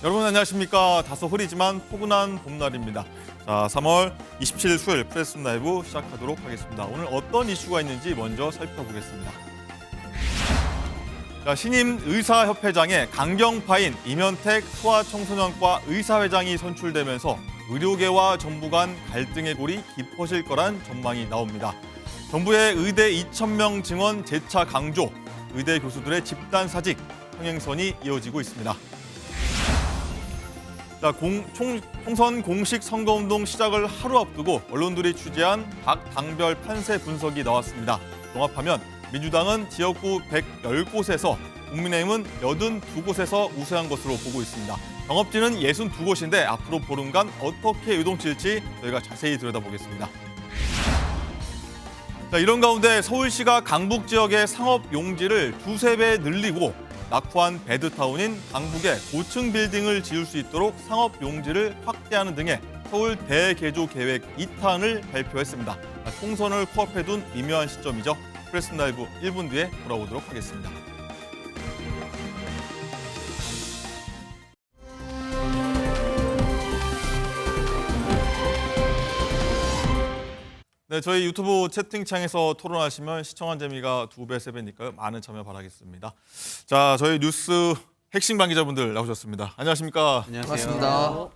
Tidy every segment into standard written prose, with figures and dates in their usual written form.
여러분 안녕하십니까. 다소 흐리지만 포근한 봄날입니다. 자, 3월 27일 수요일 프레스 라이브 시작하도록 하겠습니다. 오늘 어떤 이슈가 있는지 먼저 살펴보겠습니다. 자, 신임 의사협회장에 강경파인 임현택 소아청소년과 의사회장이 선출되면서 의료계와 정부 간 갈등의 골이 깊어질 거란 전망이 나옵니다. 정부의 의대 2,000명 증원 재차 강조, 의대 교수들의 집단 사직, 평행선이 이어지고 있습니다. 자, 총선 공식 선거운동 시작을 하루 앞두고 언론들이 취재한 각 당별 판세 분석이 나왔습니다. 종합하면 민주당은 지역구 110곳에서, 국민의힘은 82곳에서 우세한 것으로 보고 있습니다. 경합지는 62곳인데 앞으로 보름간 어떻게 요동칠지 저희가 자세히 들여다보겠습니다. 자, 이런 가운데 서울시가 강북 지역의 상업 용지를 두세 배 늘리고 낙후한 배드타운인 강북에 고층 빌딩을 지을 수 있도록 상업 용지를 확대하는 등의 서울 대개조 계획 2탄을 발표했습니다. 총선을 코앞에 둔 미묘한 시점이죠. 프레스 라이브 1분 뒤에 돌아오도록 하겠습니다. 네, 저희 유튜브 채팅창에서 토론하시면 시청한 재미가 2배, 3배니까요. 많은 참여 바라겠습니다. 자, 저희 뉴스 핵심방 기자분들 나오셨습니다. 안녕하십니까? 반갑습니다.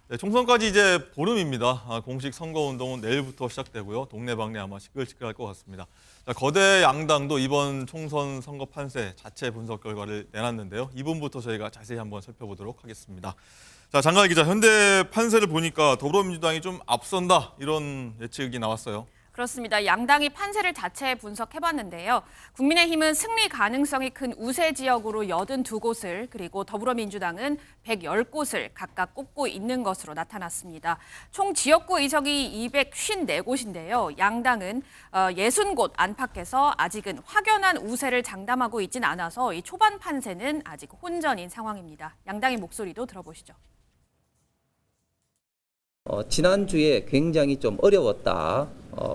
네, 총선까지 이제 보름입니다. 공식 선거운동은 내일부터 시작되고요. 동네방네 아마 시끌시끌할 것 같습니다. 자, 거대 양당도 이번 총선 선거 판세 자체 분석 결과를 내놨는데요. 2분부터 저희가 자세히 한번 살펴보도록 하겠습니다. 자, 장가희 기자, 현대 판세를 보니까 더불어민주당이 좀 앞선다 이런 예측이 나왔어요. 그렇습니다. 양당이 판세를 자체 분석해봤는데요. 국민의힘은 승리 가능성이 큰 우세 지역으로 82곳을, 그리고 더불어민주당은 110곳을 각각 꼽고 있는 것으로 나타났습니다. 총 지역구 의석이 254곳인데요. 양당은 60곳 안팎에서 아직은 확연한 우세를 장담하고 있진 않아서 이 초반 판세는 아직 혼전인 상황입니다. 양당의 목소리도 들어보시죠. 지난주에 굉장히 좀 어려웠다.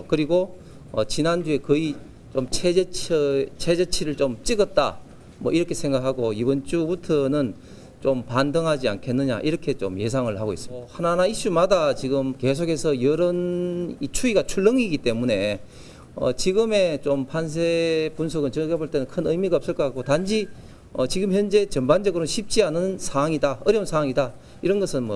그리고 지난주에 거의 좀 최저치를 좀 찍었다. 뭐 이렇게 생각하고 이번 주부터는 좀 반등하지 않겠느냐 이렇게 좀 예상을 하고 있습니다. 하나하나 이슈마다 지금 계속해서 여론 이 추이가 출렁이기 때문에 지금의 좀 판세 분석은 제가 볼 때는 큰 의미가 없을 것 같고, 단지 지금 현재 전반적으로 쉽지 않은 상황이다, 어려운 상황이다, 이런 것은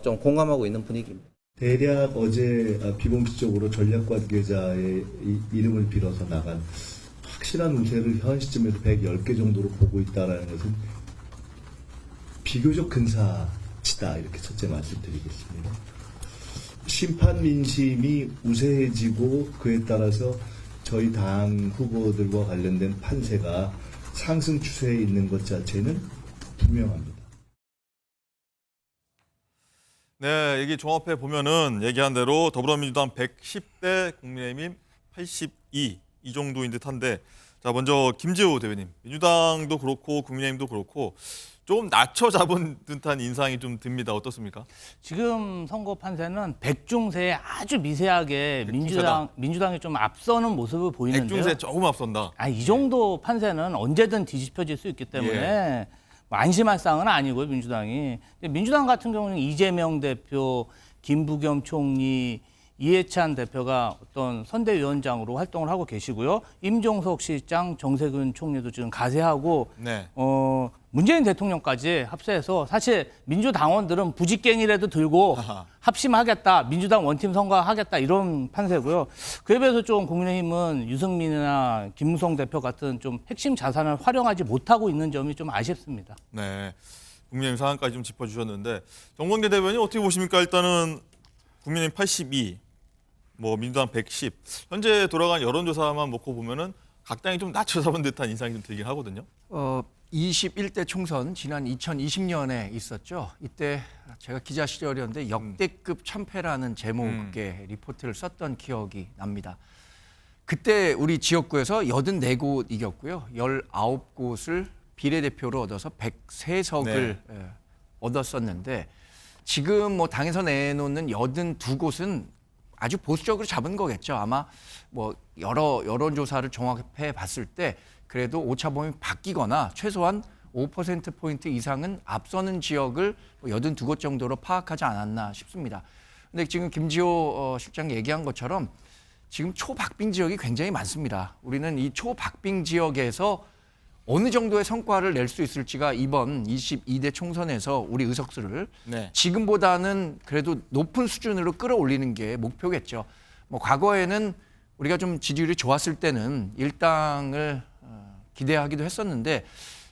좀 공감하고 있는 분위기입니다. 대략 어제 비공식적으로 전략관계자의 이름을 빌어서 나간 확실한 우세를 현 시점에도 110개 정도로 보고 있다는 것은 비교적 근사치다, 이렇게 첫째 말씀드리겠습니다. 심판 민심이 우세해지고 그에 따라서 저희 당 후보들과 관련된 판세가 상승 추세에 있는 것 자체는 분명합니다. 네, 여기 종합해 보면은 얘기한 대로 더불어민주당 110대, 국민의힘 82, 이 정도인 듯한데, 자, 먼저 김재호 대변인, 민주당도 그렇고 국민의힘도 그렇고 좀 낮춰 잡은 듯한 인상이 좀 듭니다. 어떻습니까? 지금 선거 판세는 백중세에 아주 미세하게 백중세다. 민주당이 좀 앞서는 모습을 보이는데요. 백중세 조금 앞선다. 이 정도 판세는 언제든 뒤집혀질 수 있기 때문에 뭐 안심할 상은 아니고요, 민주당이. 근데 민주당 같은 경우는 이재명 대표, 김부겸 총리, 이해찬 대표가 어떤 선대위원장으로 활동을 하고 계시고요. 임종석 실장, 정세균 총리도 지금 가세하고, 네. 문재인 대통령까지 합세해서 사실 민주당원들은 부직갱이라도 들고 합심하겠다, 민주당 원팀 선거하겠다, 이런 판세고요. 그에 비해서 좀 국민의힘은 유승민이나 김무성 대표 같은 좀 핵심 자산을 활용하지 못하고 있는 점이 좀 아쉽습니다. 네. 국민의힘 상황까지 좀 짚어주셨는데, 정건대 대변인 어떻게 보십니까? 일단은 국민의힘 82, 민주당 110. 현재 돌아간 여론조사만 놓고 보면은 각 당이 좀 낮춰 잡은 듯한 인상이 좀 들긴 하거든요. 21대 총선 지난 2020년에 있었죠. 이때 제가 기자 시절이었는데 역대급 참패라는 제목의 리포트를 썼던 기억이 납니다. 그때 우리 지역구에서 84곳 이겼고요. 19곳을 비례대표로 얻어서 103석을 얻었었는데, 지금 당에서 내놓는 82곳은 아주 보수적으로 잡은 거겠죠. 아마 여러 여론조사를 종합해 봤을 때 그래도 오차범위 바뀌거나 최소한 5%포인트 이상은 앞서는 지역을 82곳 정도로 파악하지 않았나 싶습니다. 근데 지금 김지호 실장 얘기한 것처럼 지금 초박빙 지역이 굉장히 많습니다. 우리는 이 초박빙 지역에서 어느 정도의 성과를 낼 수 있을지가 이번 22대 총선에서 우리 의석수를 네. 지금보다는 그래도 높은 수준으로 끌어올리는 게 목표겠죠. 뭐 과거에는 우리가 좀 지지율이 좋았을 때는 일당을 기대하기도 했었는데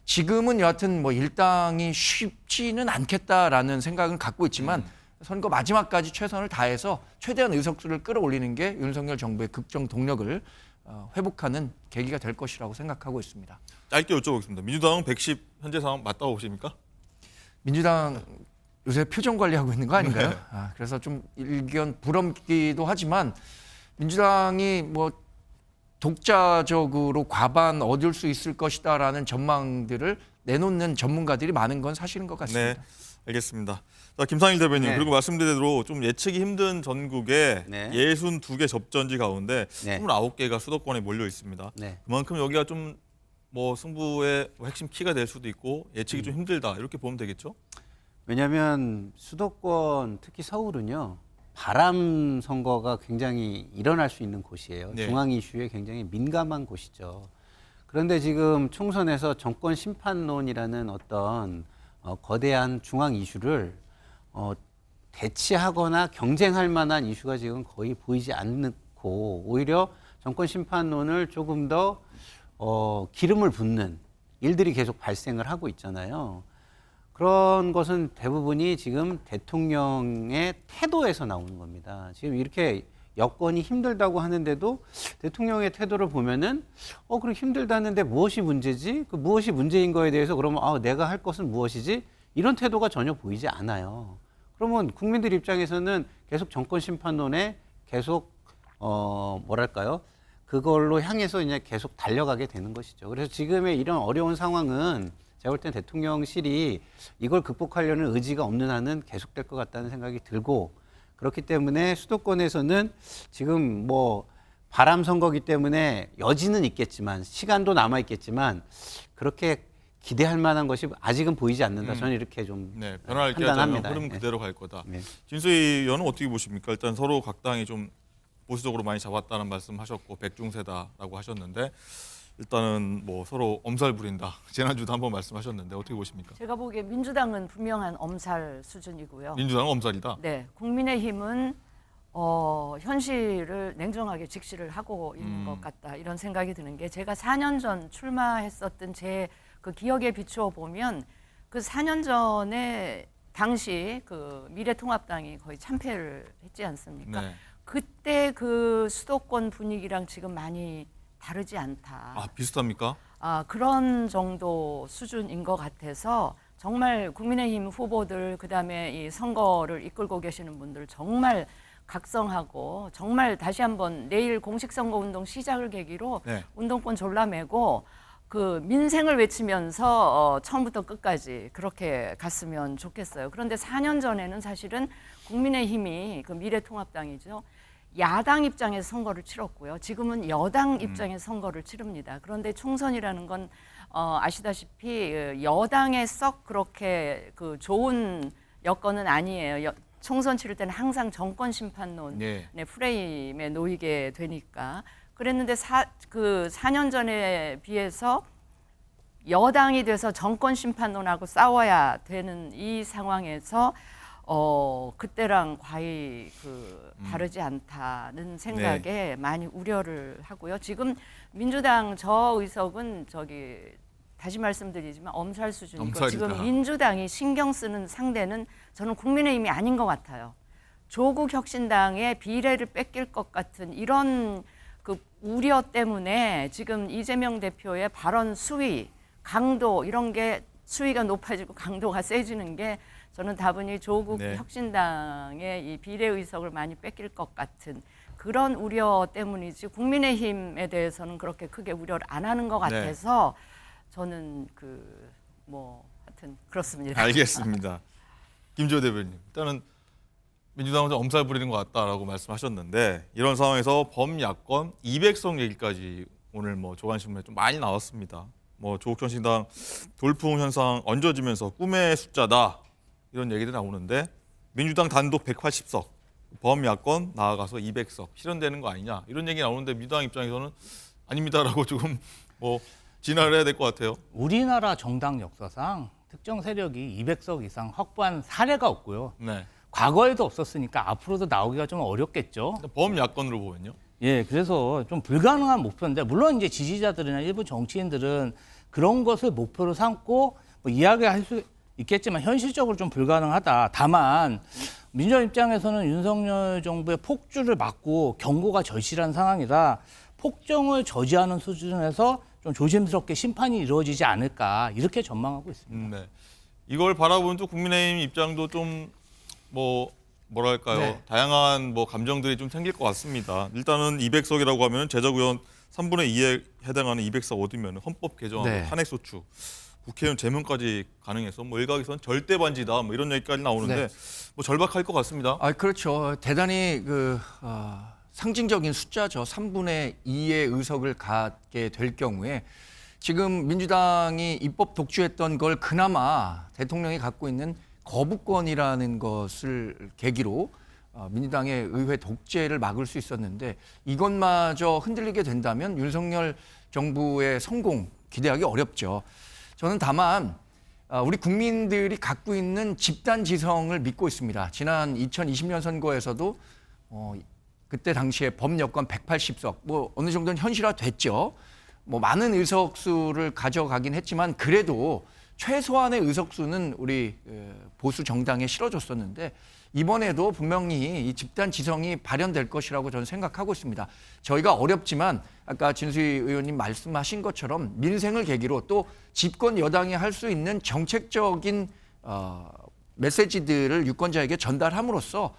지금은 여하튼 뭐 일당이 쉽지는 않겠다라는 생각은 갖고 있지만 선거 마지막까지 최선을 다해서 최대한 의석수를 끌어올리는 게 윤석열 정부의 국정 동력을 회복하는 계기가 될 것이라고 생각하고 있습니다. 짧게 여쭤보겠습니다. 민주당은 110 현재 상황 맞다고 보십니까? 민주당 요새 표정 관리하고 있는 거 아닌가요? 그래서 좀 일견 부럽기도 하지만 민주당이 뭐 독자적으로 과반 얻을 수 있을 것이다라는 전망들을 내놓는 전문가들이 많은 건 사실인 것 같습니다. 네, 알겠습니다. 자, 김상일 대변인, 네. 그리고 말씀드린 대로 좀 예측이 힘든 전국에 네. 62개 접전지 가운데 네. 29개가 수도권에 몰려 있습니다. 네. 그만큼 여기가 좀 뭐 승부의 핵심 키가 될 수도 있고 예측이 좀 힘들다 이렇게 보면 되겠죠? 왜냐하면 수도권 특히 서울은요 바람 선거가 굉장히 일어날 수 있는 곳이에요. 네. 중앙 이슈에 굉장히 민감한 곳이죠. 그런데 지금 총선에서 정권 심판론이라는 어떤 거대한 중앙 이슈를 대치하거나 경쟁할 만한 이슈가 지금 거의 보이지 않고 오히려 정권 심판론을 조금 더 기름을 붓는 일들이 계속 발생을 하고 있잖아요. 그런 것은 대부분이 지금 대통령의 태도에서 나오는 겁니다. 지금 이렇게 여건이 힘들다고 하는데도 대통령의 태도를 보면은 그럼 힘들다는데 무엇이 문제지? 그 무엇이 문제인 거에 대해서 그러면 내가 할 것은 무엇이지? 이런 태도가 전혀 보이지 않아요. 그러면 국민들 입장에서는 계속 정권 심판론에 계속 뭐랄까요? 그걸로 향해서 이제 계속 달려가게 되는 것이죠. 그래서 지금의 이런 어려운 상황은 제가 볼 땐 대통령실이 이걸 극복하려는 의지가 없는 한은 계속될 것 같다는 생각이 들고 그렇기 때문에 수도권에서는 지금 뭐 바람 선거기 때문에 여지는 있겠지만 시간도 남아 있겠지만 그렇게 기대할 만한 것이 아직은 보이지 않는다. 저는 이렇게 좀 네, 변화할 게 하자면 판단합니다. 흐름 네. 그대로 갈 거다. 네. 진수희 의원은 어떻게 보십니까? 일단 서로 각 당이 좀 보수적으로 많이 잡았다는 말씀하셨고 백중세다라고 하셨는데 일단은 뭐 서로 엄살 부린다. 지난주도 한번 말씀하셨는데 어떻게 보십니까? 제가 보기에 민주당은 분명한 엄살 수준이고요. 민주당은 엄살이다. 네, 국민의힘은 현실을 냉정하게 직시를 하고 있는 것 같다 이런 생각이 드는 게 제가 4년 전 출마했었던 제 그 기억에 비추어 보면 그 4년 전에 당시 그 미래통합당이 거의 참패를 했지 않습니까? 네. 그때 그 수도권 분위기랑 지금 많이 다르지 않다. 아, 비슷합니까? 그런 정도 수준인 것 같아서 정말 국민의힘 후보들 그다음에 이 선거를 이끌고 계시는 분들 정말 각성하고 정말 다시 한번 내일 공식 선거 운동 시작을 계기로 네. 운동권 졸라매고 그 민생을 외치면서 처음부터 끝까지 그렇게 갔으면 좋겠어요. 그런데 4년 전에는 사실은 국민의힘이 그 미래통합당이죠. 야당 입장에서 선거를 치렀고요. 지금은 여당 입장에서 선거를 치릅니다. 그런데 총선이라는 건 아시다시피 여당에 썩 그렇게 그 좋은 여건은 아니에요. 총선 치를 때는 항상 정권 심판론 네. 프레임에 놓이게 되니까 그랬는데 그 4년 전에 비해서 여당이 돼서 정권 심판론하고 싸워야 되는 이 상황에서 그때랑 과히 다르지 않다는 생각에 많이 우려를 하고요. 지금 민주당 저 의석은 다시 말씀드리지만 엄살 수준이고 엄살이다. 지금 민주당이 신경 쓰는 상대는 저는 국민의힘이 아닌 것 같아요. 조국 혁신당의 비례를 뺏길 것 같은 이런 그 우려 때문에 지금 이재명 대표의 발언 수위, 강도 이런 게 수위가 높아지고 강도가 세지는 게 저는 다분히 조국 네. 혁신당의 이 비례 의석을 많이 뺏길 것 같은 그런 우려 때문이지 국민의힘에 대해서는 그렇게 크게 우려를 안 하는 것 같아서 저는 하여튼 그렇습니다. 알겠습니다. 김지호 대변인, 일단은 민주당은 좀 엄살 부리는 것 같다라고 말씀하셨는데 이런 상황에서 범야권 200석 얘기까지 오늘 뭐 조간신문에 좀 많이 나왔습니다. 뭐 조국현 신당 돌풍 현상 얹어지면서 꿈의 숫자다 이런 얘기들이 나오는데 민주당 단독 180석, 범야권 나아가서 200석 실현되는 거 아니냐 이런 얘기 나오는데 민주당 입장에서는 아닙니다라고 조금 뭐 진화를 해야 될 것 같아요. 우리나라 정당 역사상 특정 세력이 200석 이상 확보한 사례가 없고요. 네. 과거에도 없었으니까 앞으로도 나오기가 좀 어렵겠죠. 범야권으로 보면요. 예, 그래서 좀 불가능한 목표인데 물론 이제 지지자들이나 일부 정치인들은 그런 것을 목표로 삼고 뭐 이야기할 수 있겠지만 현실적으로 좀 불가능하다. 다만 민주당 입장에서는 윤석열 정부의 폭주를 막고 경고가 절실한 상황이라 폭정을 저지하는 수준에서 좀 조심스럽게 심판이 이루어지지 않을까 이렇게 전망하고 있습니다. 네. 이걸 바라보는 또 국민의힘 입장도 좀 뭐랄까요? 네. 다양한 뭐 감정들이 좀 생길 것 같습니다. 일단은 200석이라고 하면 제적의원 3분의 2에 해당하는 200석 얻으면 헌법 개정하고 네. 탄핵 소추, 국회의원 제명까지 가능해서 뭐 일각에서는 절대 반지다 뭐 이런 얘기까지 나오는데 네. 뭐 절박할 것 같습니다. 그렇죠. 대단히 상징적인 숫자죠. 3분의 2의 의석을 갖게 될 경우에 지금 민주당이 입법 독주했던 걸 그나마 대통령이 갖고 있는 거부권이라는 것을 계기로 민주당의 의회 독재를 막을 수 있었는데 이것마저 흔들리게 된다면 윤석열 정부의 성공 기대하기 어렵죠. 저는 다만 우리 국민들이 갖고 있는 집단 지성을 믿고 있습니다. 지난 2020년 선거에서도 그때 당시에 범여권 180석 뭐 어느 정도는 현실화됐죠. 뭐 많은 의석수를 가져가긴 했지만 그래도 최소한의 의석수는 우리 보수 정당에 실어줬었는데 이번에도 분명히 이 집단 지성이 발현될 것이라고 저는 생각하고 있습니다. 저희가 어렵지만 아까 진수희 의원님 말씀하신 것처럼 민생을 계기로 또 집권 여당이 할 수 있는 정책적인 메시지들을 유권자에게 전달함으로써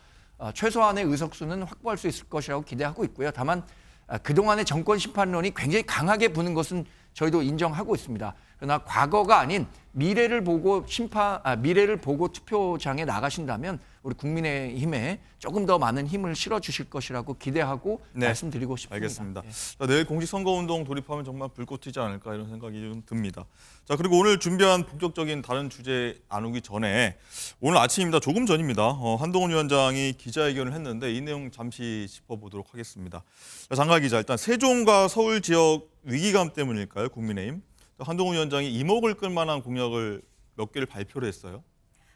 최소한의 의석수는 확보할 수 있을 것이라고 기대하고 있고요. 다만 그동안의 정권 심판론이 굉장히 강하게 부는 것은 저희도 인정하고 있습니다. 그러나 과거가 아닌 미래를 보고 미래를 보고 투표장에 나가신다면 우리 국민의힘에 조금 더 많은 힘을 실어주실 것이라고 기대하고 네. 말씀드리고 싶습니다. 알겠습니다. 예. 자, 내일 공식 선거운동 돌입하면 정말 불꽃 튀지 않을까 이런 생각이 좀 듭니다. 자, 그리고 오늘 준비한 본격적인 다른 주제 나누기 전에 오늘 아침입니다. 조금 전입니다. 한동훈 위원장이 기자회견을 했는데 이 내용 잠시 짚어보도록 하겠습니다. 자, 장가 기자, 일단 세종과 서울 지역 위기감 때문일까요? 국민의힘? 한동훈 위원장이 이목을 끌 만한 공약을 몇 개를 발표를 했어요.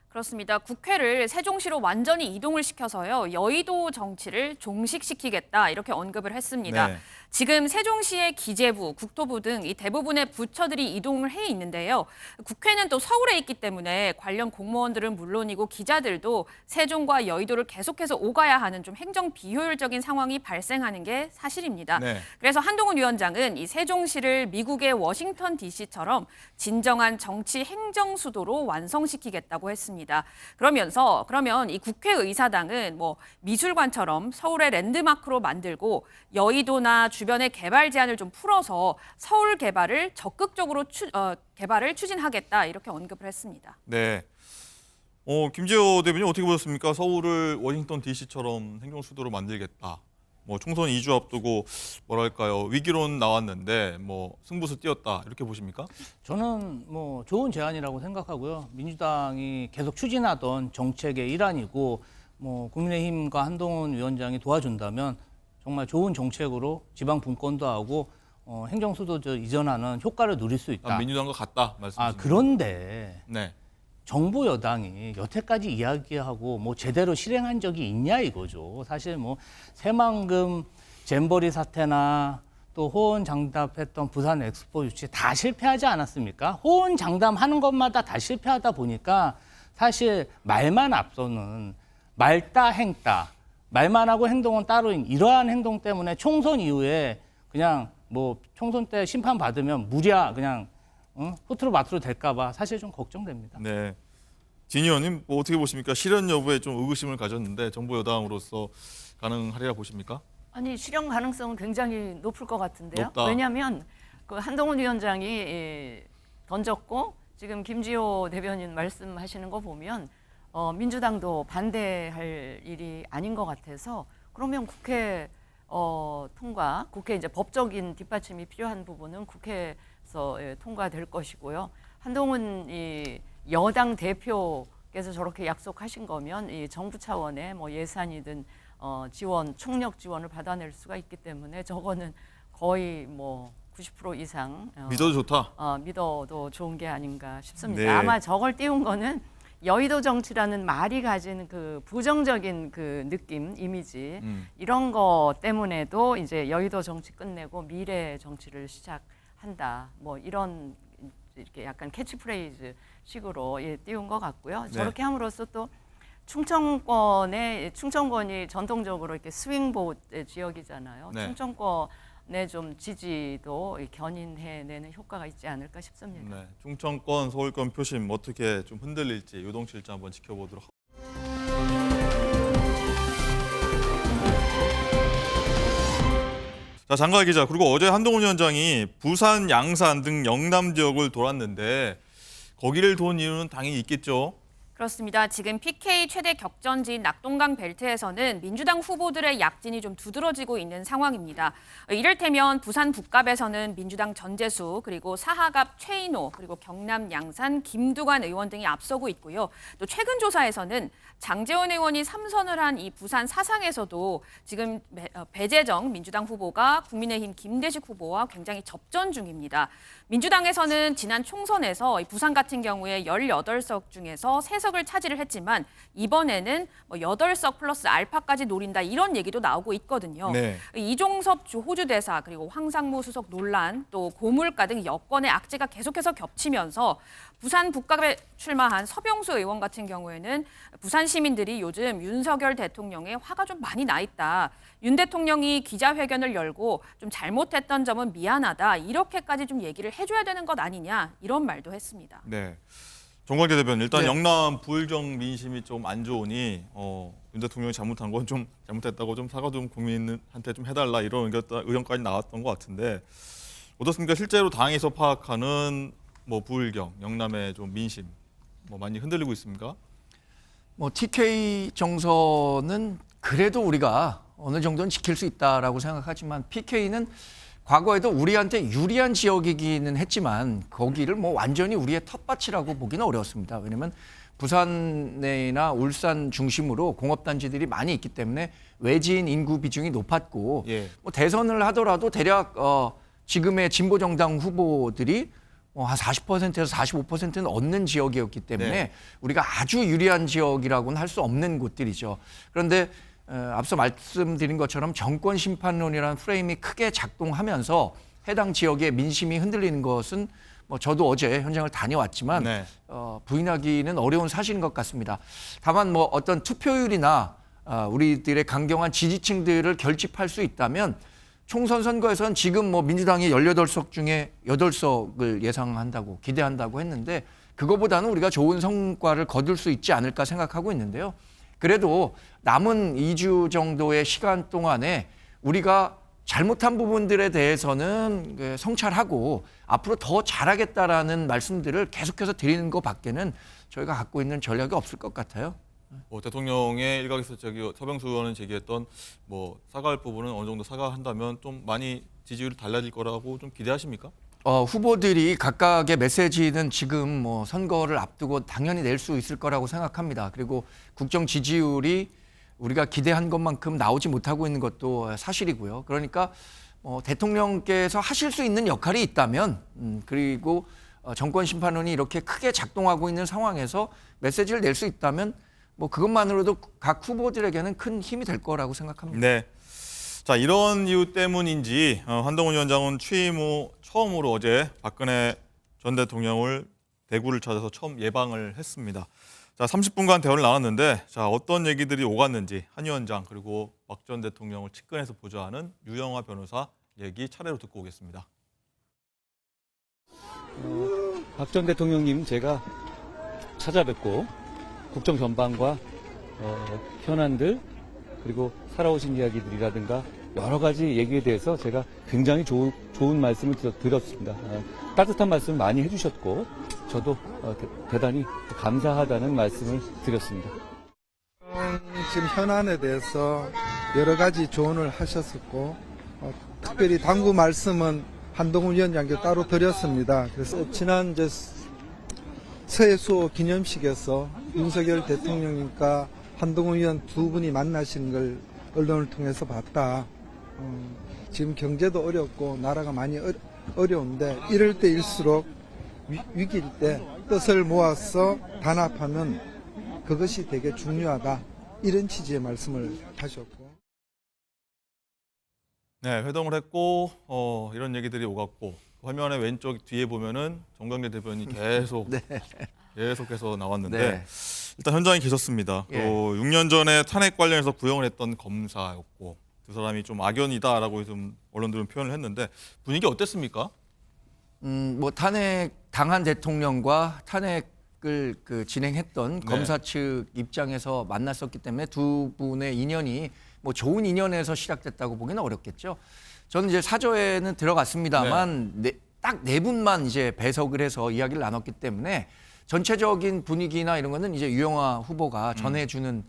그렇습니다. 국회를 세종시로 완전히 이동을 시켜서요. 여의도 정치를 종식시키겠다 이렇게 언급을 했습니다. 네. 지금 세종시의 기재부, 국토부 등 이 대부분의 부처들이 이동을 해 있는데요. 국회는 또 서울에 있기 때문에 관련 공무원들은 물론이고 기자들도 세종과 여의도를 계속해서 오가야 하는 좀 행정 비효율적인 상황이 발생하는 게 사실입니다. 네. 그래서 한동훈 위원장은 이 세종시를 미국의 워싱턴 DC처럼 진정한 정치 행정 수도로 완성시키겠다고 했습니다. 그러면 이 국회의사당은 뭐 미술관처럼 서울의 랜드마크로 만들고 여의도나 주변의 개발 제한을 좀 풀어서 서울 개발을 적극적으로 개발을 추진하겠다 이렇게 언급을 했습니다. 네. 김재호 대변인 어떻게 보셨습니까? 서울을 워싱턴 DC처럼 행정 수도로 만들겠다. 뭐 총선 2주 앞두고 뭐랄까요? 위기론 나왔는데 뭐 승부수 띄었다. 이렇게 보십니까? 저는 뭐 좋은 제안이라고 생각하고요. 민주당이 계속 추진하던 정책의 일환이고 뭐 국민의힘과 한동훈 위원장이 도와준다면 정말 좋은 정책으로 지방 분권도 하고 행정수도 이전하는 효과를 누릴 수 있다. 민주당과 같다 말씀이십니다. 그런데 네. 정부 여당이 여태까지 이야기하고 뭐 제대로 실행한 적이 있냐 이거죠. 사실 뭐 새만금 잼버리 사태나 또 호언장담했던 부산 엑스포 유치 다 실패하지 않았습니까? 호언장담하는 것마다 다 실패하다 보니까 사실 말만 앞서는 말따 행따, 말만 하고 행동은 따로인 이러한 행동 때문에 총선 이후에 그냥 뭐 총선 때 심판 받으면 무리야 그냥 후트로 마트로 될까 봐 사실 좀 걱정됩니다. 네. 진 의원님 뭐 어떻게 보십니까? 실현 여부에 좀 의구심을 가졌는데 정부 여당으로서 가능하리라 보십니까? 아니 실현 가능성은 굉장히 높을 것 같은데요. 높다. 왜냐하면 그 한동훈 위원장이 던졌고 지금 김지호 대변인 말씀하시는 거 보면 민주당도 반대할 일이 아닌 것 같아서 그러면 국회 통과, 국회 이제 법적인 뒷받침이 필요한 부분은 국회 예, 통과될 것이고요. 한동훈 이 여당 대표께서 저렇게 약속하신 거면 이 정부 차원의 뭐 예산이든 지원, 총력 지원을 받아낼 수가 있기 때문에 저거는 거의 뭐 90% 이상 믿어도 좋다. 믿어도 좋은 게 아닌가 싶습니다. 네. 아마 저걸 띄운 거는 여의도 정치라는 말이 가진 그 부정적인 그 느낌, 이미지 이런 거 때문에도 이제 여의도 정치 끝내고 미래 정치를 시작한다. 뭐 이런 이렇게 약간 캐치프레이즈 식으로 띄운 것 같고요. 네. 저렇게 함으로써 또 충청권이 전통적으로 이렇게 스윙보트 지역이잖아요. 네. 충청권의 좀 지지도 견인해내는 효과가 있지 않을까 싶습니다. 네, 충청권, 서울권 표심 어떻게 좀 흔들릴지 유동칠지 한번 지켜보도록 하겠습니다. 자, 장관 기자, 그리고 어제 한동훈 위원장이 부산, 양산 등 영남 지역을 돌았는데 거기를 돈 이유는 당연히 있겠죠. 그렇습니다. 지금 PK 최대 격전지인 낙동강 벨트에서는 민주당 후보들의 약진이 좀 두드러지고 있는 상황입니다. 이를테면 부산 북갑에서는 민주당 전재수, 그리고 사하갑 최인호, 그리고 경남 양산 김두관 의원 등이 앞서고 있고요. 또 최근 조사에서는 장제원 의원이 3선을 한 이 부산 사상에서도 지금 배재정 민주당 후보가 국민의힘 김대식 후보와 굉장히 접전 중입니다. 민주당에서는 지난 총선에서 부산 같은 경우에 18석 중에서 3석을 차지를 했지만 이번에는 8석 플러스 알파까지 노린다 이런 얘기도 나오고 있거든요. 네. 이종섭 호주 대사 그리고 황상무 수석 논란 또 고물가 등 여권의 악재가 계속해서 겹치면서 부산 북갑에 출마한 서병수 의원 같은 경우에는 부산 시민들이 요즘 윤석열 대통령에 화가 좀 많이 나 있다. 윤 대통령이 기자회견을 열고 좀 잘못했던 점은 미안하다. 이렇게까지 좀 얘기를 해줘야 되는 것 아니냐 이런 말도 했습니다. 네. 정관계 대변인, 일단 네. 영남 부울경 민심이 좀 안 좋으니 윤 대통령이 잘못한 건 좀 잘못했다고 좀 사과 좀 국민한테 좀 해달라 이런 의견까지 나왔던 것 같은데 어떻습니까? 실제로 당에서 파악하는 뭐 부울경, 영남의 좀 민심 뭐 많이 흔들리고 있습니까? 뭐 TK 정서는 그래도 우리가 어느 정도는 지킬 수 있다라고 생각하지만 PK는 과거에도 우리한테 유리한 지역이기는 했지만 거기를 뭐 완전히 우리의 텃밭이라고 보기는 어려웠습니다. 왜냐하면 부산이나 울산 중심으로 공업단지들이 많이 있기 때문에 외지인 인구 비중이 높았고 예. 뭐 대선을 하더라도 대략 지금의 진보정당 후보들이 한 40%에서 45%는 얻는 지역이었기 때문에 네. 우리가 아주 유리한 지역이라고는 할 수 없는 곳들이죠. 그런데 앞서 말씀드린 것처럼 정권 심판론이라는 프레임이 크게 작동하면서 해당 지역의 민심이 흔들리는 것은 뭐 저도 어제 현장을 다녀왔지만 네. 부인하기는 어려운 사실인 것 같습니다. 다만 뭐 어떤 투표율이나 우리들의 강경한 지지층들을 결집할 수 있다면 총선 선거에서는 지금 뭐 민주당이 18석 중에 8석을 예상한다고 기대한다고 했는데 그거보다는 우리가 좋은 성과를 거둘 수 있지 않을까 생각하고 있는데요. 그래도 남은 2주 정도의 시간 동안에 우리가 잘못한 부분들에 대해서는 성찰하고 앞으로 더 잘하겠다라는 말씀들을 계속해서 드리는 것 밖에는 저희가 갖고 있는 전략이 없을 것 같아요. 대통령의 일각에서 서병수 의원은 제기했던 뭐 사과할 부분은 어느 정도 사과한다면 좀 많이 지지율이 달라질 거라고 좀 기대하십니까? 후보들이 각각의 메시지는 지금 뭐 선거를 앞두고 당연히 낼 수 있을 거라고 생각합니다. 그리고 국정 지지율이 우리가 기대한 것만큼 나오지 못하고 있는 것도 사실이고요. 그러니까 대통령께서 하실 수 있는 역할이 있다면 그리고 정권 심판론이 이렇게 크게 작동하고 있는 상황에서 메시지를 낼 수 있다면 뭐 그것만으로도 각 후보들에게는 큰 힘이 될 거라고 생각합니다. 네. 자, 이런 이유 때문인지 한동훈 위원장은 취임 후 처음으로 어제 박근혜 전 대통령을 대구를 찾아서 처음 예방을 했습니다. 자, 30분간 대화를 나눴는데 자, 어떤 얘기들이 오갔는지 한 위원장 그리고 박 전 대통령을 측근에서 보좌하는 유영하 변호사 얘기 차례로 듣고 오겠습니다. 박 전 대통령님 제가 찾아뵙고 국정 전반과 현안들 그리고 살아오신 이야기들이라든가 여러 가지 얘기에 대해서 제가 굉장히 좋은 말씀을 드렸습니다. 따뜻한 말씀 많이 해주셨고 저도 대단히 감사하다는 말씀을 드렸습니다. 지금 현안에 대해서 여러 가지 조언을 하셨었고 특별히 당부 말씀은 한동훈 위원장께 따로 드렸습니다. 그래서 지난 서해수호 기념식에서 윤석열 대통령님과 한동훈 위원 두 분이 만나신 걸 언론을 통해서 봤다. 지금 경제도 어렵고 나라가 많이 어려운데 이럴 때일수록 위기일 때 뜻을 모아서 단합하면 그것이 되게 중요하다. 이런 취지의 말씀을 하셨고. 네, 회동을 했고 이런 얘기들이 오갔고 화면의 왼쪽 뒤에 보면은 정강래 대변인이 계속 계속해서 나왔는데 네. 일단 현장에 계셨습니다. 예. 또 6년 전에 탄핵 관련해서 구형을 했던 검사였고 두 사람이 좀 악연이다라고 좀 언론들은 표현을 했는데 분위기 어땠습니까? 뭐 탄핵 당한 대통령과 탄핵을 진행했던 네. 검사 측 입장에서 만났었기 때문에 두 분의 인연이 뭐 좋은 인연에서 시작됐다고 보기는 어렵겠죠. 저는 이제 사저에는 들어갔습니다만 딱 네 분만 이제 배석을 해서 이야기를 나눴기 때문에 전체적인 분위기나 이런 거는 이제 유영아 후보가 전해주는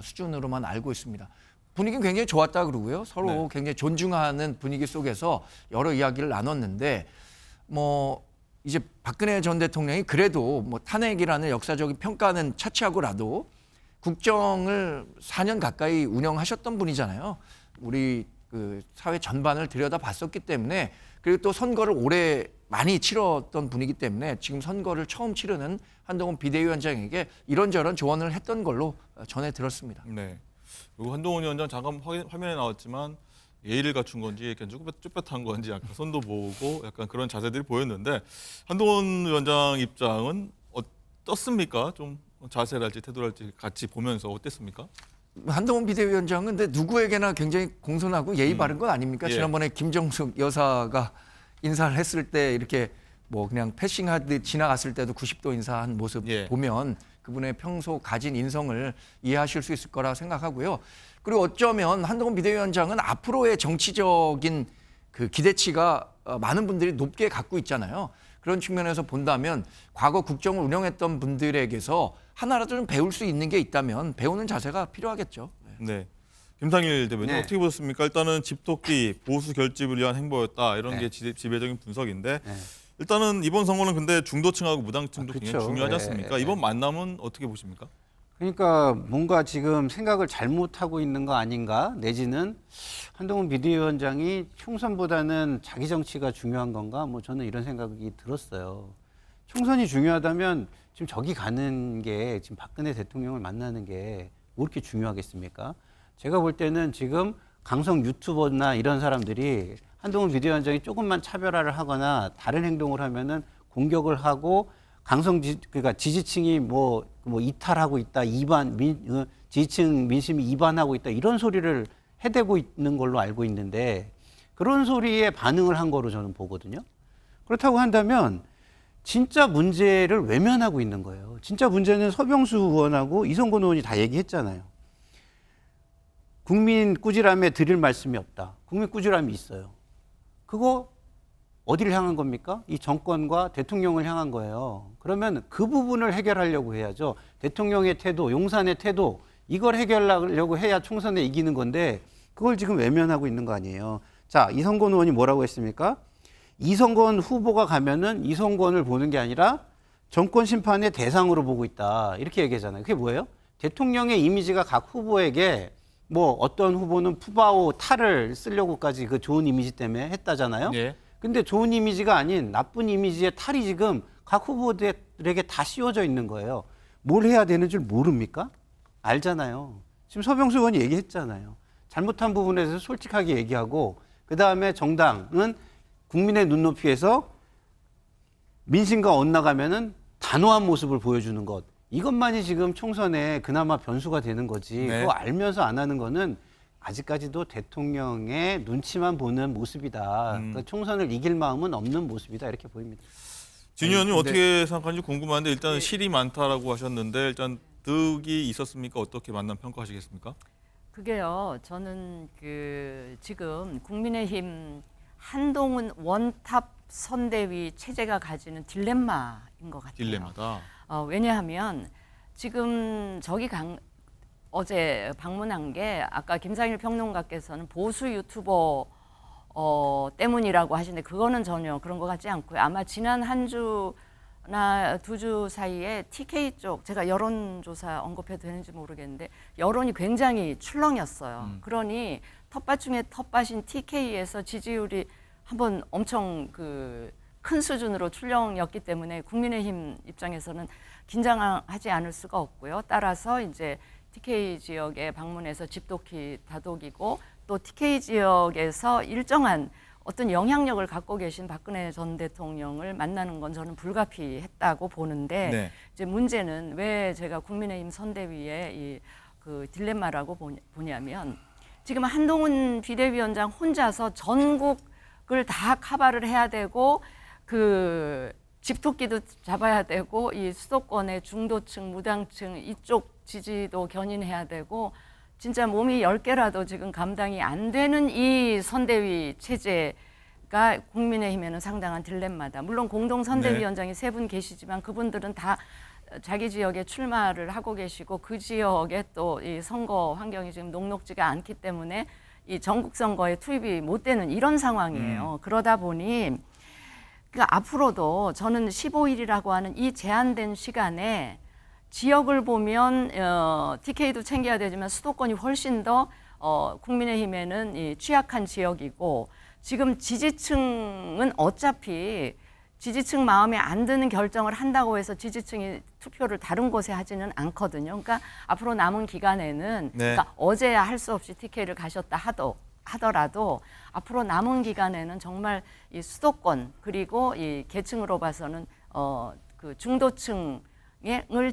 수준으로만 알고 있습니다. 분위기는 굉장히 좋았다 그러고요. 서로 네. 굉장히 존중하는 분위기 속에서 여러 이야기를 나눴는데 뭐 이제 박근혜 전 대통령이 그래도 뭐 탄핵이라는 역사적인 평가는 차치하고라도 국정을 4년 가까이 운영하셨던 분이잖아요. 우리 그 사회 전반을 들여다봤었기 때문에 그리고 또 선거를 오래 많이 치렀던 분이기 때문에 지금 선거를 처음 치르는 한동훈 비대위원장에게 이런저런 조언을 했던 걸로 전해 들었습니다. 네. 그리고 한동훈 위원장 잠깐 화면에 나왔지만 예의를 갖춘 건지 약간 쭈뼛한 건지 약간 손도 모으고 약간 그런 자세들이 보였는데 한동훈 위원장 입장은 어떻습니까? 좀 자세랄지 태도랄지 같이 보면서 어땠습니까? 한동훈 비대위원장은 근데 누구에게나 굉장히 공손하고 예의 바른 건 아닙니까? 예. 지난번에 김정숙 여사가 인사를 했을 때 이렇게 뭐 그냥 패싱하듯 지나갔을 때도 90도 인사한 모습 예. 보면 그분의 평소 가진 인성을 이해하실 수 있을 거라 생각하고요. 그리고 어쩌면 한동훈 비대위원장은 앞으로의 정치적인 그 기대치가 많은 분들이 높게 갖고 있잖아요. 그런 측면에서 본다면 과거 국정을 운영했던 분들에게서 하나라도 좀 배울 수 있는 게 있다면 배우는 자세가 필요하겠죠. 네. 김상일 대변인 네. 어떻게 보셨습니까? 일단은 집토끼 보수 결집을 위한 행보였다 이런 네. 게 지배적인 분석인데 네. 일단은 이번 선거는 근데 중도층하고 무당층도 굉장히 그렇죠. 중요하지 네. 않습니까? 이번 만남은 어떻게 보십니까? 그러니까 뭔가 지금 생각을 잘못하고 있는 거 아닌가 내지는 한동훈 비대위원장이 총선보다는 자기 정치가 중요한 건가 뭐 저는 이런 생각이 들었어요. 총선이 중요하다면 지금 저기 가는 게 지금 박근혜 대통령을 만나는 게 왜 이렇게 중요하겠습니까? 제가 볼 때는 지금 강성 유튜버나 이런 사람들이 한동훈 비대위원장이 조금만 차별화를 하거나 다른 행동을 하면은 공격을 하고 그러니까 지지층이 뭐 이탈하고 있다, 지지층 민심이 이반하고 있다 이런 소리를 해대고 있는 걸로 알고 있는데 그런 소리에 반응을 한 거로 저는 보거든요. 그렇다고 한다면 진짜 문제를 외면하고 있는 거예요. 진짜 문제는 서병수 의원하고 이성건 의원이 다 얘기했잖아요. 국민 꾸지람에 드릴 말씀이 없다. 국민 꾸지람이 있어요. 그거 어디를 향한 겁니까? 이 정권과 대통령을 향한 거예요. 그러면 그 부분을 해결하려고 해야죠. 대통령의 태도, 용산의 태도 이걸 해결하려고 해야 총선에 이기는 건데 그걸 지금 외면하고 있는 거 아니에요. 자, 이성건 의원이 뭐라고 했습니까? 이성건 후보가 가면은 이성건을 보는 게 아니라 정권 심판의 대상으로 보고 있다. 이렇게 얘기하잖아요. 그게 뭐예요? 대통령의 이미지가 각 후보에게 뭐 어떤 후보는 푸바오 탈을 쓰려고까지 그 좋은 이미지 때문에 했다잖아요. 예. 근데 좋은 이미지가 아닌 나쁜 이미지의 탈이 지금 각 후보들에게 다 씌워져 있는 거예요. 뭘 해야 되는 줄 모릅니까? 알잖아요. 지금 서병수 의원이 얘기했잖아요. 잘못한 부분에 대해서 솔직하게 얘기하고 그다음에 정당은 국민의 눈높이에서 민심과 엇나가면은 단호한 모습을 보여주는 것. 이것만이 지금 총선에 그나마 변수가 되는 거지. 네. 그거 알면서 안 하는 거는 아직까지도 대통령의 눈치만 보는 모습이다. 그러니까 총선을 이길 마음은 없는 모습이다. 이렇게 보입니다. 진 의원님 근데- 어떻게 생각하는지 궁금한데 일단 실이 많다라고 하셨는데 일단 득이 있었습니까? 어떻게 만남 평가하시겠습니까? 그게요. 저는 지금 국민의힘 한동훈 원탑 선대위 체제가 가지는 딜레마인 것 같아요. 딜레마다. 왜냐하면 지금 어제 방문한 게 아까 김상일 평론가께서는 보수 유튜버 때문이라고 하시는데 그거는 전혀 그런 것 같지 않고요. 아마 지난 한 주나 2주 사이에 TK 쪽 제가 여론조사 언급해도 되는지 모르겠는데 여론이 굉장히 출렁였어요. 그러니 텃밭 중에 텃밭인 TK에서 지지율이 한번 엄청 큰 수준으로 출렁였기 때문에 국민의힘 입장에서는 긴장하지 않을 수가 없고요. 따라서 이제 TK 지역에 방문해서 집도끼 다독이고 또 TK 지역에서 일정한 어떤 영향력을 갖고 계신 박근혜 전 대통령을 만나는 건 저는 불가피했다고 보는데 네. 이제 문제는 왜 제가 국민의힘 선대위에 그 딜레마라고 보냐면 지금 한동훈 비대위원장 혼자서 전국을 다 커버를 해야 되고 그 집토끼도 잡아야 되고 이 수도권의 중도층, 무당층 이쪽 지지도 견인해야 되고 진짜 몸이 10개라도 지금 감당이 안 되는 이 선대위 체제가 국민의힘에는 상당한 딜레마다. 물론 공동 선대위원장이 3분 계시지만 그분들은 다 자기 지역에 출마를 하고 계시고 그 지역에 또 이 선거 환경이 지금 녹록지가 않기 때문에 이 전국 선거에 투입이 못 되는 이런 상황이에요. 그러다 보니 앞으로도 저는 15일이라고 하는 이 제한된 시간에 지역을 보면 TK도 챙겨야 되지만 수도권이 훨씬 더 국민의힘에는 이 취약한 지역이고 지금 지지층은 어차피 지지층 마음에 안 드는 결정을 한다고 해서 지지층이 투표를 다른 곳에 하지는 않거든요. 그러니까 앞으로 남은 기간에는 네. 그러니까 어제야 할 수 없이 TK를 가셨다 하더라도 앞으로 남은 기간에는 정말 이 수도권 그리고 이 계층으로 봐서는 그 중도층을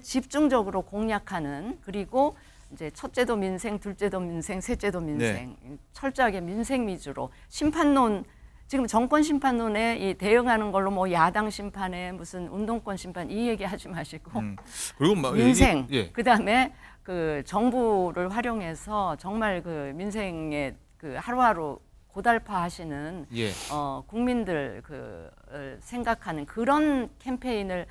집중적으로 공략하는 그리고 이제 첫째도 민생, 둘째도 민생, 셋째도 민생 철저하게 민생 위주로 심판론 지금 정권 심판론에 이 대응하는 걸로 뭐 야당 심판에 무슨 운동권 심판 이 얘기하지 마시고 그리고 막 민생 예. 그다음에 그 정부를 활용해서 정말 그 민생에 그 하루하루 고달파하시는 예. 국민들 생각하는 그런 캠페인을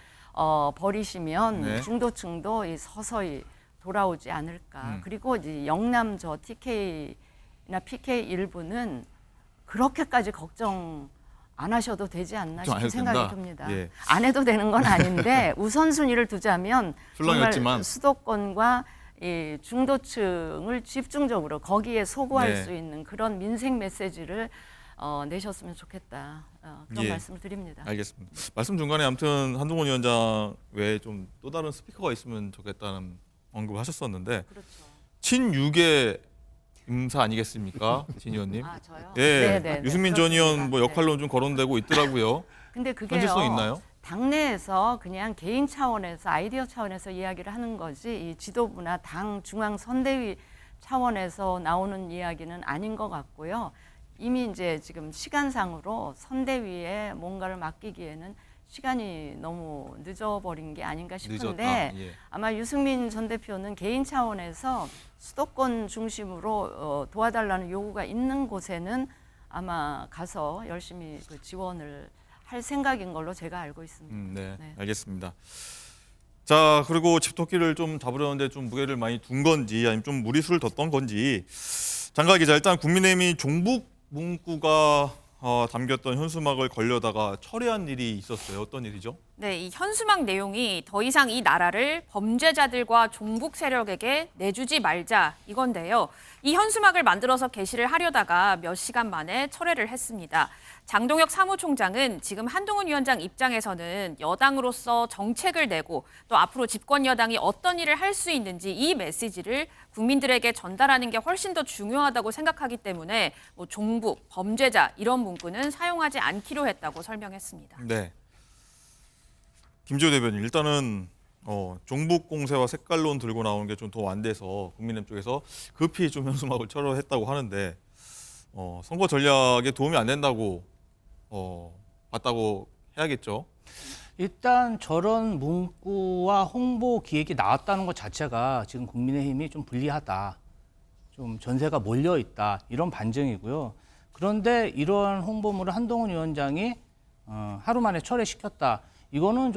벌이시면 네. 중도층도 이 서서히 돌아오지 않을까. 그리고 이제 영남 저 TK나 PK 일부는 그렇게까지 걱정 안 하셔도 되지 않나 걱정 안 싶은 해도 생각이 된다? 듭니다. 예. 안 해도 되는 건 아닌데 우선순위를 두자면 정말 출렁였지만. 수도권과 이 중도층을 집중적으로 거기에 소구할 네. 수 있는 그런 민생 메시지를 내셨으면 좋겠다. 그런 예. 말씀을 드립니다. 알겠습니다. 말씀 중간에 아무튼 한동훈 위원장 외에 좀 또 다른 스피커가 있으면 좋겠다는 언급을 하셨었는데 그렇죠. 친유계 임사 아니겠습니까, 진 의원님? 아 저요? 예, 네네. 유승민 전 의원 그렇습니다. 뭐 역할로 좀 거론되고 있더라고요. 근데 그게요. 현실성 있나요? 당내에서 그냥 개인 차원에서 아이디어 차원에서 이야기를 하는 거지 이 지도부나 당 중앙 선대위 차원에서 나오는 이야기는 아닌 것 같고요. 이미 이제 지금 시간상으로 선대위에 뭔가를 맡기기에는 시간이 너무 늦어버린 게 아닌가 싶은데 늦었다. 예. 아마 유승민 전 대표는 개인 차원에서 수도권 중심으로 도와달라는 요구가 있는 곳에는 아마 가서 열심히 그 지원을 할 생각인 걸로 제가 알고 있습니다. 네, 네. 알겠습니다. 자, 그리고 집토끼를 좀 잡으려는데 좀 무게를 많이 둔 건지 아니면 좀 무리수를 뒀던 건지 장가 기자, 일단 국민의힘이 종북 문구가 담겼던 현수막을 걸려다가 철회한 일이 있었어요. 어떤 일이죠? 네, 이 현수막 내용이 더 이상 이 나라를 범죄자들과 종북 세력에게 내주지 말자 이건데요. 이 현수막을 만들어서 게시를 하려다가 몇 시간 만에 철회를 했습니다. 장동혁 사무총장은 지금 한동훈 위원장 입장에서는 여당으로서 정책을 내고 또 앞으로 집권 여당이 어떤 일을 할 수 있는지 이 메시지를 국민들에게 전달하는 게 훨씬 더 중요하다고 생각하기 때문에 뭐 종북, 범죄자 이런 문구는 사용하지 않기로 했다고 설명했습니다. 네. 김지호 대변인, 일단은 종북 공세와 색깔론 들고 나오는 게 좀 더 안 돼서 국민의힘 쪽에서 급히 좀 현수막을 철회했다고 하는데 선거 전략에 도움이 안 된다고 봤다고 해야겠죠. 일단 저런 문구와 홍보 기획이 나왔다는 것 자체가 지금 국민의힘이 좀 불리하다. 좀 전세가 몰려 있다. 이런 반증이고요. 그런데 이런 홍보물을 한동훈 위원장이 하루 만에 철회시켰다. 이거는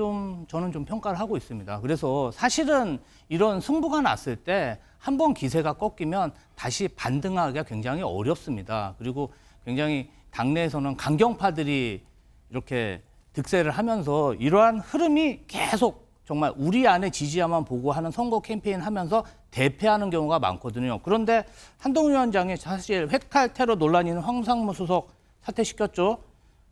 저는 좀 평가를 하고 있습니다. 그래서 사실은 이런 승부가 났을 때 한 번 기세가 꺾이면 다시 반등하기가 굉장히 어렵습니다. 그리고 굉장히 당내에서는 강경파들이 이렇게 득세를 하면서 이러한 흐름이 계속 정말 우리 안에 지지야만 보고 하는 선거 캠페인 하면서 대패하는 경우가 많거든요. 그런데 한동훈 위원장이 사실 회칼 테러 논란이 있는 황상무 수석 사퇴시켰죠.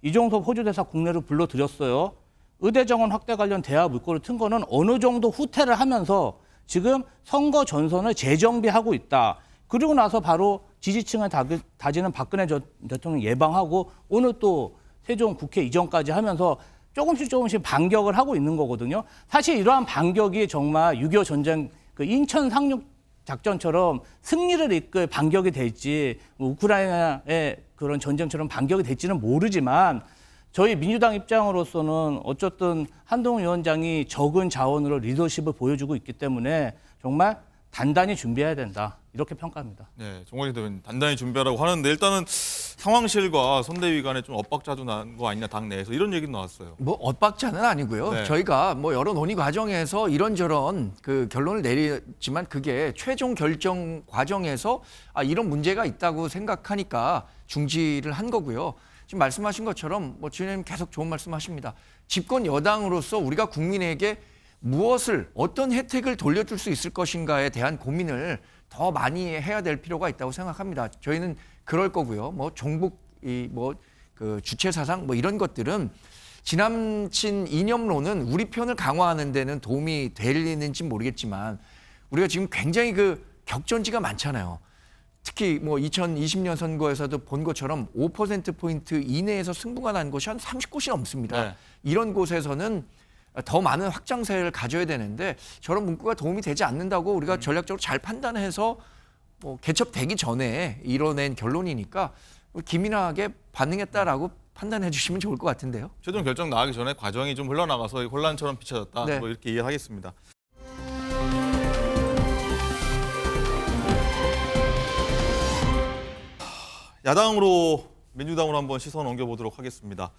이종섭 호주대사 국내로 불러들였어요. 의대 정원 확대 관련 대화 물꼬를 튼 거는 어느 정도 후퇴를 하면서 지금 선거 전선을 재정비하고 있다. 그리고 나서 바로 지지층을 다지는 박근혜 대통령 예방하고 오늘 또 세종 국회 이전까지 하면서 조금씩 반격을 하고 있는 거거든요. 사실 이러한 반격이 정말 6.25 전쟁 그 인천 상륙 작전처럼 승리를 이끌 반격이 될지 우크라이나의 그런 전쟁처럼 반격이 될지는 모르지만 저희 민주당 입장으로서는 어쨌든 한동훈 위원장이 적은 자원으로 리더십을 보여주고 있기 때문에 정말 단단히 준비해야 된다. 이렇게 평가합니다. 네, 정관희 대변인 단단히 준비하라고 하는데 일단은 상황실과 선대위 간에 좀 엇박자도 난 거 아니냐 당내에서 이런 얘기도 나왔어요. 뭐 엇박자는 아니고요. 네. 저희가 뭐 여러 논의 과정에서 이런저런 그 결론을 내리지만 그게 최종 결정 과정에서 이런 문제가 있다고 생각하니까 중지를 한 거고요. 지금 말씀하신 것처럼 뭐 주님 계속 좋은 말씀하십니다. 집권 여당으로서 우리가 국민에게 무엇을 어떤 혜택을 돌려줄 수 있을 것인가에 대한 고민을 더 많이 해야 될 필요가 있다고 생각합니다. 저희는 그럴 거고요. 뭐 종북 그 주체 사상 뭐 이런 것들은 지나친 이념론은 우리 편을 강화하는 데는 도움이 되는지 모르겠지만 우리가 지금 굉장히 그 격전지가 많잖아요. 특히 뭐 2020년 선거에서도 본 것처럼 5%포인트 이내에서 승부가 난 곳이 한 30곳이 넘습니다. 네. 이런 곳에서는 더 많은 확장세를 가져야 되는데 저런 문구가 도움이 되지 않는다고 우리가 전략적으로 잘 판단해서 뭐 개첩되기 전에 이뤄낸 결론이니까 기민하게 반응했다라고 판단해 주시면 좋을 것 같은데요. 최종 결정 나가기 전에 과정이 좀 흘러나가서 혼란처럼 비춰졌다. 네. 뭐 이렇게 이해하겠습니다. 야당으로 민주당으로 한번 시선 옮겨보도록 하겠습니다.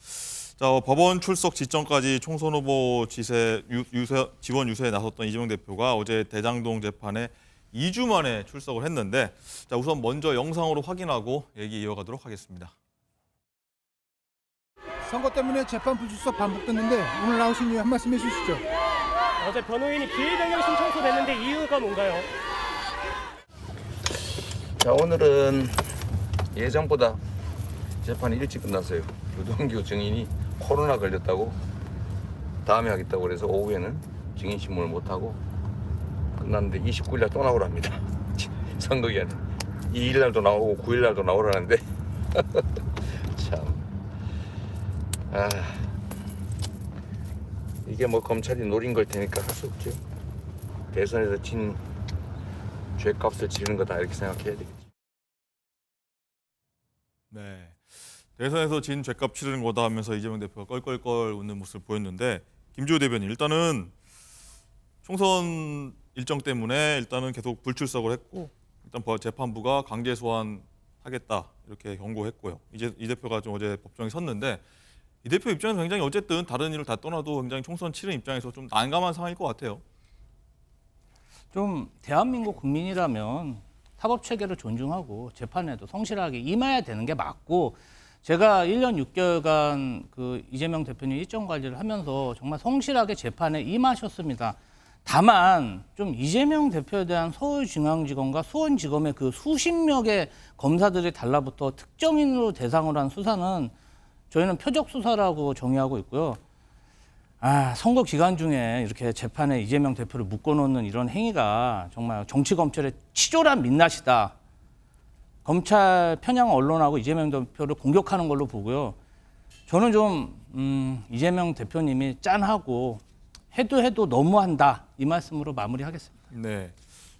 자, 법원 출석 직전까지 총선 후보 지원 유세에 나섰던 이재명 대표가 어제 대장동 재판에 2주 만에 출석을 했는데 자, 우선 먼저 영상으로 확인하고 얘기 이어가도록 하겠습니다. 선거 때문에 재판 불출석 반복됐는데 오늘 나오신 이유 한 말씀 해주시죠. 어제 변호인이 비위 변경 신청서 냈는데 이유가 뭔가요? 자, 오늘은 예정보다 재판이 일찍 끝났어요. 유동규 증인이 코로나 걸렸다고 다음에 하겠다고 그래서 오후에는 증인 신문을 못하고 끝났는데 29일날 또 나오랍니다. 선거기한에 2일날도 나오고 9일날도 나오라는데 참 이게 뭐 검찰이 노린 걸 테니까 할 수 없죠. 대선에서 진 죄값을 치르는 거다 이렇게 생각해야 되겠죠. 네, 대선에서 진 죄값 치르는 거다 하면서 이재명 대표가 껄껄껄 웃는 모습을 보였는데 김주호 대변인 일단은 총선 일정 때문에 일단은 계속 불출석을 했고 일단 재판부가 강제 소환하겠다 이렇게 경고했고요. 이제 이 대표가 좀 어제 법정에 섰는데 이 대표 입장에서 굉장히 어쨌든 다른 일을 다 떠나도 굉장히 총선 치른 입장에서 좀 난감한 상황일 것 같아요. 좀 대한민국 국민이라면 사법 체계를 존중하고 재판에도 성실하게 임해야 되는 게 맞고 제가 1년 6개월간 그 이재명 대표님 일정 관리를 하면서 정말 성실하게 재판에 임하셨습니다. 다만 좀 이재명 대표에 대한 서울중앙지검과 수원지검의 그 수십 명의 검사들이 달라붙어 특정인으로 대상으로 한 수사는 저희는 표적 수사라고 정의하고 있고요. 선거 기간 중에 이렇게 재판에 이재명 대표를 묶어놓는 이런 행위가 정말 정치 검찰의 치졸한 민낯이다. 검찰 편향 언론하고 이재명 대표를 공격하는 걸로 보고요. 저는 좀 이재명 대표님이 짠하고 해도 너무한다 이 말씀으로 마무리하겠습니다. 네,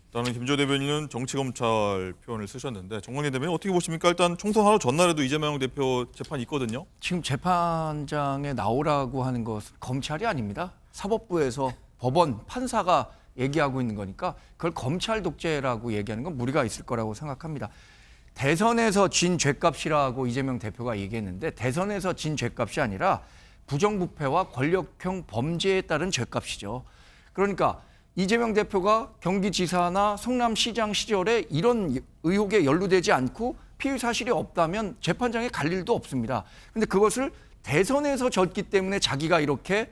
일단은 김주호 대변인은 정치검찰 표현을 쓰셨는데 정관희 대변인 어떻게 보십니까? 일단 총선 하루 전날에도 이재명 대표 재판이 있거든요. 지금 재판장에 나오라고 하는 것은 검찰이 아닙니다. 사법부에서 법원 판사가 얘기하고 있는 거니까 그걸 검찰 독재라고 얘기하는 건 무리가 있을 거라고 생각합니다. 대선에서 진 죄값이라고 이재명 대표가 얘기했는데 대선에서 진 죄값이 아니라 부정부패와 권력형 범죄에 따른 죄값이죠. 그러니까 이재명 대표가 경기지사나 성남시장 시절에 이런 의혹에 연루되지 않고 피의 사실이 없다면 재판장에 갈 일도 없습니다. 근데 그것을 대선에서 졌기 때문에 자기가 이렇게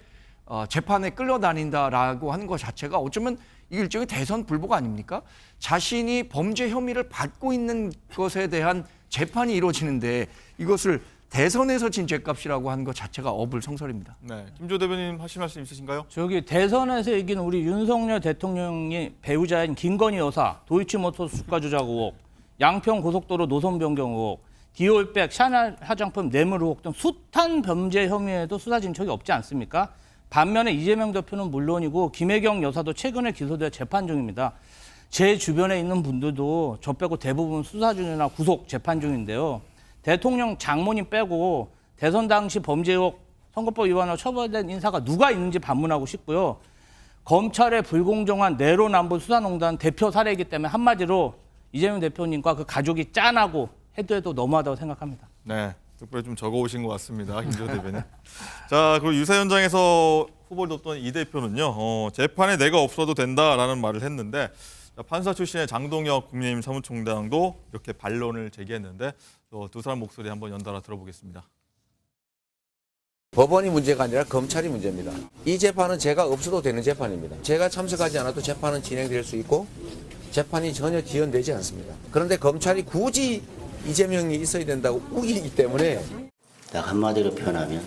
재판에 끌려다닌다라고 하는 것 자체가 어쩌면 이 일종의 대선 불복 아닙니까? 자신이 범죄 혐의를 받고 있는 것에 대한 재판이 이루어지는데 이것을 대선에서 진 죄값이라고 하는 것 자체가 어불성설입니다. 네, 김조 대변인 하실 말씀 있으신가요? 저기 대선에서 이긴 우리 윤석열 대통령이 배우자인 김건희 여사, 도이치모터스 주가 조작 의혹, 양평 고속도로 노선 변경 의혹, 디올백, 샤넬 화장품 뇌물 의혹 등 숱한 범죄 혐의에도 수사 진척이 없지 않습니까? 반면에 이재명 대표는 물론이고 김혜경 여사도 최근에 기소돼 재판 중입니다. 제 주변에 있는 분들도 저 빼고 대부분 수사 중이나 구속 재판 중인데요. 대통령 장모님 빼고 대선 당시 범죄 의혹 선거법 위반으로 처벌된 인사가 누가 있는지 반문하고 싶고요. 검찰의 불공정한 내로남불 수사농단 대표 사례이기 때문에 한마디로 이재명 대표님과 그 가족이 짠하고 해도 너무하다고 생각합니다. 네, 특별히 좀 적어오신 것 같습니다, 김조 대변인. 자, 그리고 유세 현장에서 후보를 돕던 이 대표는요, 재판에 내가 없어도 된다라는 말을 했는데 판사 출신의 장동혁 국민의힘 사무총장도 이렇게 반론을 제기했는데 또 두 사람 목소리 한번 연달아 들어보겠습니다. 법원이 문제가 아니라 검찰이 문제입니다. 이 재판은 제가 없어도 되는 재판입니다. 제가 참석하지 않아도 재판은 진행될 수 있고 재판이 전혀 지연되지 않습니다. 그런데 검찰이 굳이 이재명이 있어야 된다고 우기기 때문에 딱 한마디로 표현하면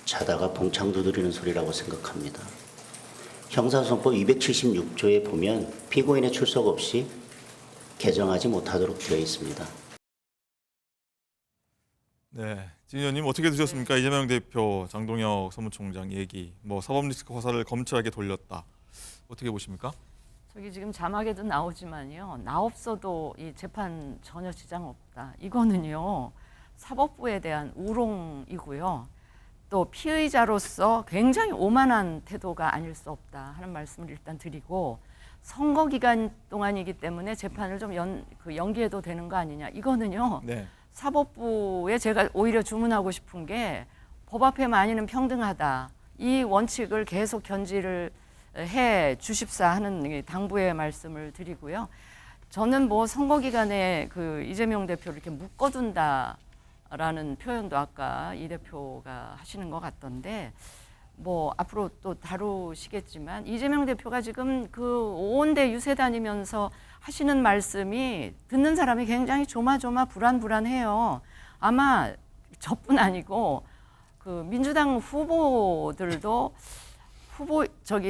자다가 봉창 두드리는 소리라고 생각합니다. 형사소송법 276조에 보면 피고인의 출석 없이 개정하지 못하도록 되어 있습니다. 네, 진 의원님 어떻게 드셨습니까? 이재명 대표, 장동혁 사무총장 얘기, 뭐 사법리스크 화살을 검찰에게 돌렸다. 어떻게 보십니까? 저기 지금 자막에도 나오지만요. 나 없어도 이 재판 전혀 지장 없다. 이거는요. 사법부에 대한 우롱이고요. 또 피의자로서 굉장히 오만한 태도가 아닐 수 없다 하는 말씀을 일단 드리고 선거 기간 동안이기 때문에 재판을 좀 연기해도 되는 거 아니냐. 이거는요. 네. 사법부에 제가 오히려 주문하고 싶은 게 법 앞에 만인은 평등하다. 이 원칙을 계속 견지를 해 주십사 하는 당부의 말씀을 드리고요. 저는 뭐 선거 기간에 그 이재명 대표를 이렇게 묶어둔다라는 표현도 아까 이 대표가 하시는 것 같던데 뭐 앞으로 또 다루시겠지만 이재명 대표가 지금 그 온데 유세 다니면서 하시는 말씀이 듣는 사람이 굉장히 조마조마 불안해요. 아마 저뿐 아니고 그 민주당 후보들도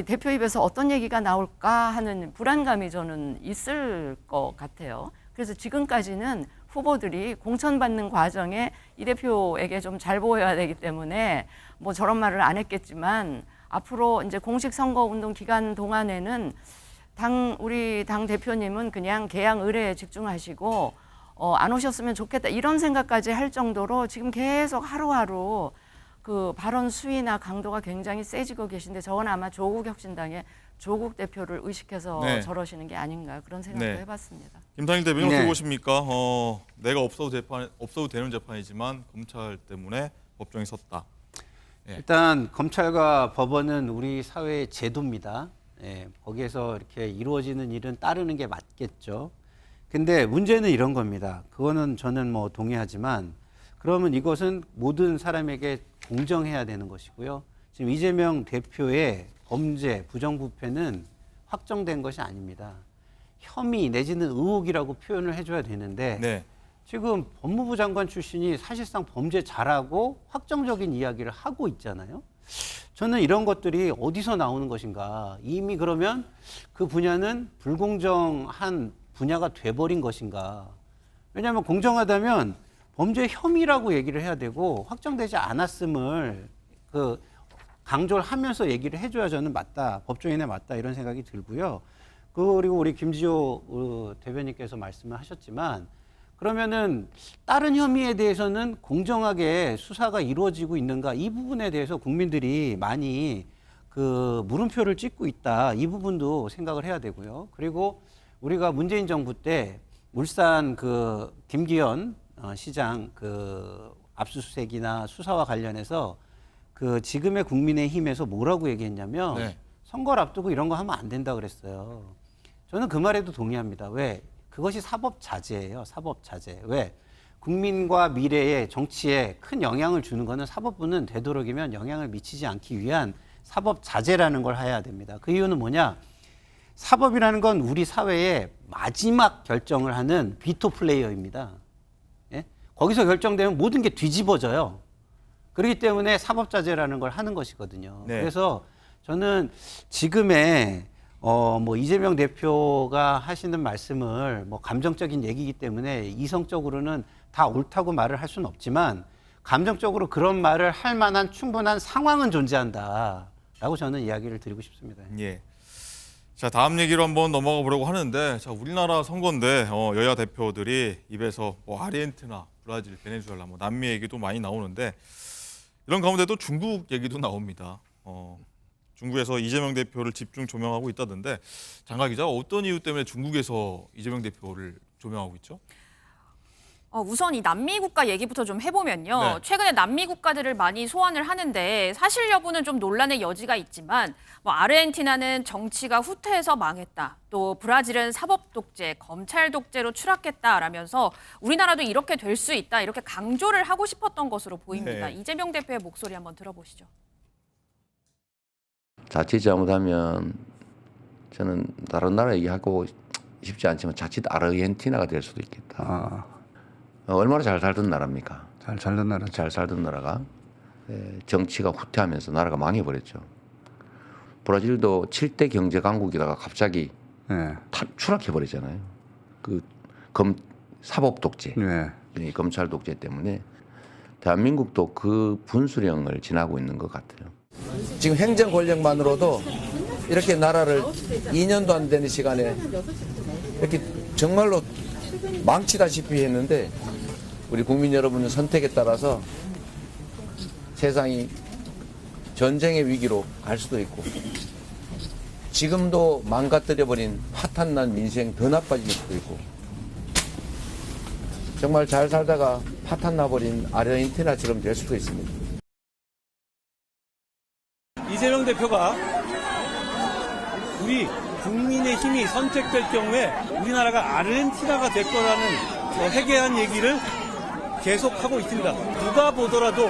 대표 입에서 어떤 얘기가 나올까 하는 불안감이 저는 있을 것 같아요. 그래서 지금까지는 후보들이 공천받는 과정에 이 대표에게 좀 잘 보여야 되기 때문에 뭐 저런 말을 안 했겠지만 앞으로 이제 공식 선거 운동 기간 동안에는 우리 당 대표님은 그냥 개항 의뢰에 집중하시고 안 오셨으면 좋겠다 이런 생각까지 할 정도로 지금 계속 하루하루 그 발언 수위나 강도가 굉장히 세지고 계신데 저건 아마 조국 혁신당의 조국 대표를 의식해서 네. 저러시는 게 아닌가 그런 생각도 네. 해봤습니다. 김상일 대변인 어떻게 네. 보십니까? 내가 없어도 되는 재판이지만 검찰 때문에 법정에 섰다. 예. 일단 검찰과 법원은 우리 사회의 제도입니다. 예, 거기에서 이렇게 이루어지는 일은 따르는 게 맞겠죠. 근데 문제는 이런 겁니다. 그거는 저는 뭐 동의하지만 그러면 이것은 모든 사람에게 공정해야 되는 것이고요. 지금 이재명 대표의 범죄, 부정부패는 확정된 것이 아닙니다. 혐의 내지는 의혹이라고 표현을 해줘야 되는데 네. 지금 법무부 장관 출신이 사실상 범죄 잘하고 확정적인 이야기를 하고 있잖아요. 저는 이런 것들이 어디서 나오는 것인가. 이미 그러면 그 분야는 불공정한 분야가 돼버린 것인가. 왜냐하면 공정하다면 범죄 혐의라고 얘기를 해야 되고 확정되지 않았음을 강조를 하면서 얘기를 해줘야 저는 맞다. 법조인에 맞다. 이런 생각이 들고요. 그리고 우리 김지호 대변인께서 말씀을 하셨지만 그러면은 다른 혐의에 대해서는 공정하게 수사가 이루어지고 있는가 이 부분에 대해서 국민들이 많이 그 물음표를 찍고 있다. 이 부분도 생각을 해야 되고요. 그리고 우리가 문재인 정부 때 울산 그 김기현 시장 그 압수수색이나 수사와 관련해서 그 지금의 국민의힘에서 뭐라고 얘기했냐면 네. 선거를 앞두고 이런 거 하면 안 된다 그랬어요. 저는 그 말에도 동의합니다. 왜? 그것이 사법 자제예요. 사법 자제. 왜? 국민과 미래의 정치에 큰 영향을 주는 거는 사법부는 되도록이면 영향을 미치지 않기 위한 사법 자제라는 걸 해야 됩니다. 그 이유는 뭐냐? 사법이라는 건 우리 사회의 마지막 결정을 하는 비토 플레이어입니다. 예? 거기서 결정되면 모든 게 뒤집어져요. 그렇기 때문에 사법 자제라는 걸 하는 것이거든요. 네. 그래서 저는 지금의 뭐 이재명 대표가 하시는 말씀을 뭐 감정적인 얘기이기 때문에 이성적으로는 다 옳다고 말을 할 수는 없지만 감정적으로 그런 말을 할 만한 충분한 상황은 존재한다라고 저는 이야기를 드리고 싶습니다. 예. 자, 다음 얘기로 한번 넘어가 보려고 하는데, 자, 우리나라 선거인데 여야 대표들이 입에서 뭐 아르헨티나, 브라질, 베네수엘라, 뭐 남미 얘기도 많이 나오는데 이런 가운데도 중국 얘기도 나옵니다. 중국에서 이재명 대표를 집중 조명하고 있다던데, 장가 기자, 어떤 이유 때문에 중국에서 이재명 대표를 조명하고 있죠? 우선 이 남미 국가 얘기부터 좀 해보면요. 네. 최근에 남미 국가들을 많이 소환을 하는데 사실 여부는 좀 논란의 여지가 있지만 뭐 아르헨티나는 정치가 후퇴해서 망했다. 또 브라질은 사법 독재, 검찰 독재로 추락했다라면서 우리나라도 이렇게 될 수 있다. 이렇게 강조를 하고 싶었던 것으로 보입니다. 네. 이재명 대표의 목소리 한번 들어보시죠. 자칫 잘못하면 저는 다른 나라 얘기하고 싶지 않지만 자칫 아르헨티나가 될 수도 있겠다. 얼마나 잘 살던 나라입니까? 잘 살던 나라가 정치가 후퇴하면서 나라가 망해버렸죠. 브라질도 7대 경제 강국이다가 갑자기 추락해버렸잖아요. 그 사법 독재, 검찰 독재 때문에 대한민국도 그 분수령을 지나고 있는 것 같아요. 지금 행정 권력만으로도 이렇게 나라를 2년도 안 되는 시간에 이렇게 정말로 망치다시피 했는데 우리 국민 여러분의 선택에 따라서 세상이 전쟁의 위기로 갈 수도 있고 지금도 망가뜨려버린 파탄난 민생 더 나빠질 수도 있고 정말 잘 살다가 파탄나버린 아르헨티나처럼 될 수도 있습니다. 이재명 대표가 우리 국민의힘이 선택될 경우에 우리나라가 아르헨티나가 될 거라는 회개한 얘기를 계속하고 있습니다. 누가 보더라도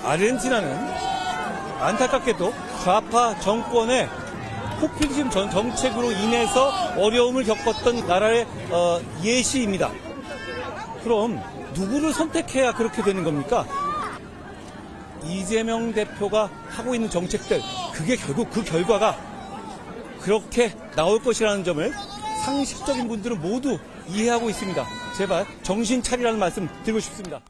아르헨티나는 안타깝게도 좌파 정권의 포퓰리즘 정책으로 인해서 어려움을 겪었던 나라의 예시입니다. 그럼 누구를 선택해야 그렇게 되는 겁니까? 이재명 대표가 하고 있는 정책들, 그게 결국 그 결과가 그렇게 나올 것이라는 점을 상식적인 분들은 모두 이해하고 있습니다. 제발 정신 차리라는 말씀 드리고 싶습니다.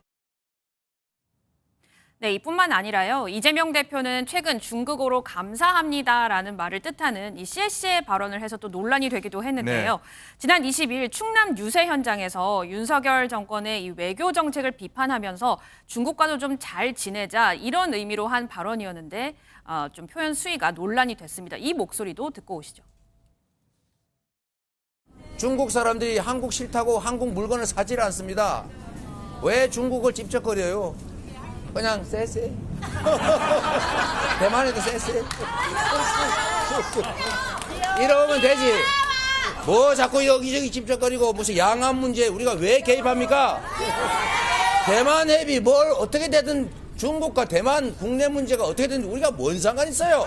네, 이뿐만 아니라요. 이재명 대표는 최근 중국어로 감사합니다라는 말을 뜻하는 이 씨에씨의 발언을 해서 또 논란이 되기도 했는데요. 네. 지난 20일 충남 유세 현장에서 윤석열 정권의 이 외교 정책을 비판하면서 중국과도 좀 잘 지내자 이런 의미로 한 발언이었는데 좀 표현 수위가 논란이 됐습니다. 이 목소리도 듣고 오시죠. 중국 사람들이 한국 싫다고 한국 물건을 사질 않습니다. 왜 중국을 집적거려요? 그냥 쎄쎄. 대만에도 쎄쎄. 이러면 되지. 뭐 자꾸 여기저기 집적거리고 무슨 양안 문제 우리가 왜 개입합니까? 대만 해비 뭘 어떻게 되든 중국과 대만 국내 문제가 어떻게 되든 우리가 뭔 상관 있어요?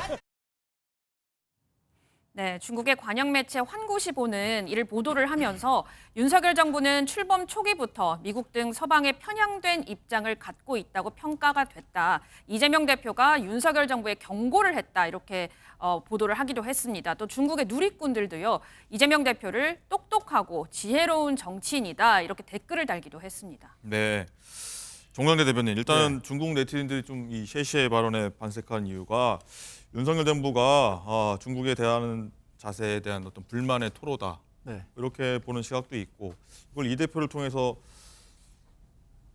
네, 중국의 관영 매체 환구시보는 이를 보도를 하면서 윤석열 정부는 출범 초기부터 미국 등 서방에 편향된 입장을 갖고 있다고 평가가 됐다. 이재명 대표가 윤석열 정부에 경고를 했다. 이렇게 보도를 하기도 했습니다. 또 중국의 누리꾼들도요. 이재명 대표를 똑똑하고 지혜로운 정치인이다. 이렇게 댓글을 달기도 했습니다. 네. 종강대 대변인, 일단은 중국 네티즌들이 좀 이 셰시의 발언에 반색한 이유가 윤석열 정부가 중국에 대한 자세에 대한 어떤 불만의 토로다. 네. 이렇게 보는 시각도 있고 이걸 이 대표를 통해서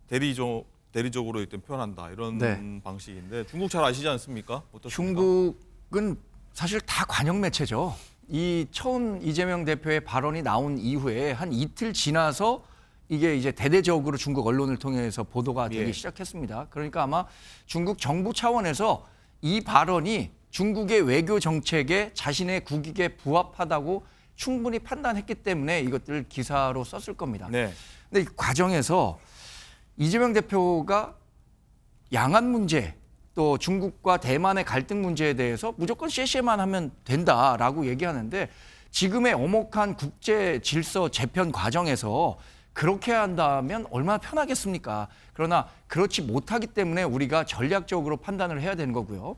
대리적으로 일단 표현한다. 이런 방식인데 중국 잘 아시지 않습니까? 어떻습니까? 중국은 사실 다 관영 매체죠. 이 처음 이재명 대표의 발언이 나온 이후에 한 이틀 지나서 이게 이제 대대적으로 중국 언론을 통해서 보도가 되기 시작했습니다. 그러니까 아마 중국 정부 차원에서 이 발언이 중국의 외교 정책에 자신의 국익에 부합하다고 충분히 판단했기 때문에 이것들을 기사로 썼을 겁니다. 네. 근데 이 과정에서 이재명 대표가 양안 문제 또 중국과 대만의 갈등 문제에 대해서 무조건 CC만 하면 된다라고 얘기하는데 지금의 엄혹한 국제 질서 재편 과정에서 그렇게 한다면 얼마나 편하겠습니까? 그러나 그렇지 못하기 때문에 우리가 전략적으로 판단을 해야 되는 거고요.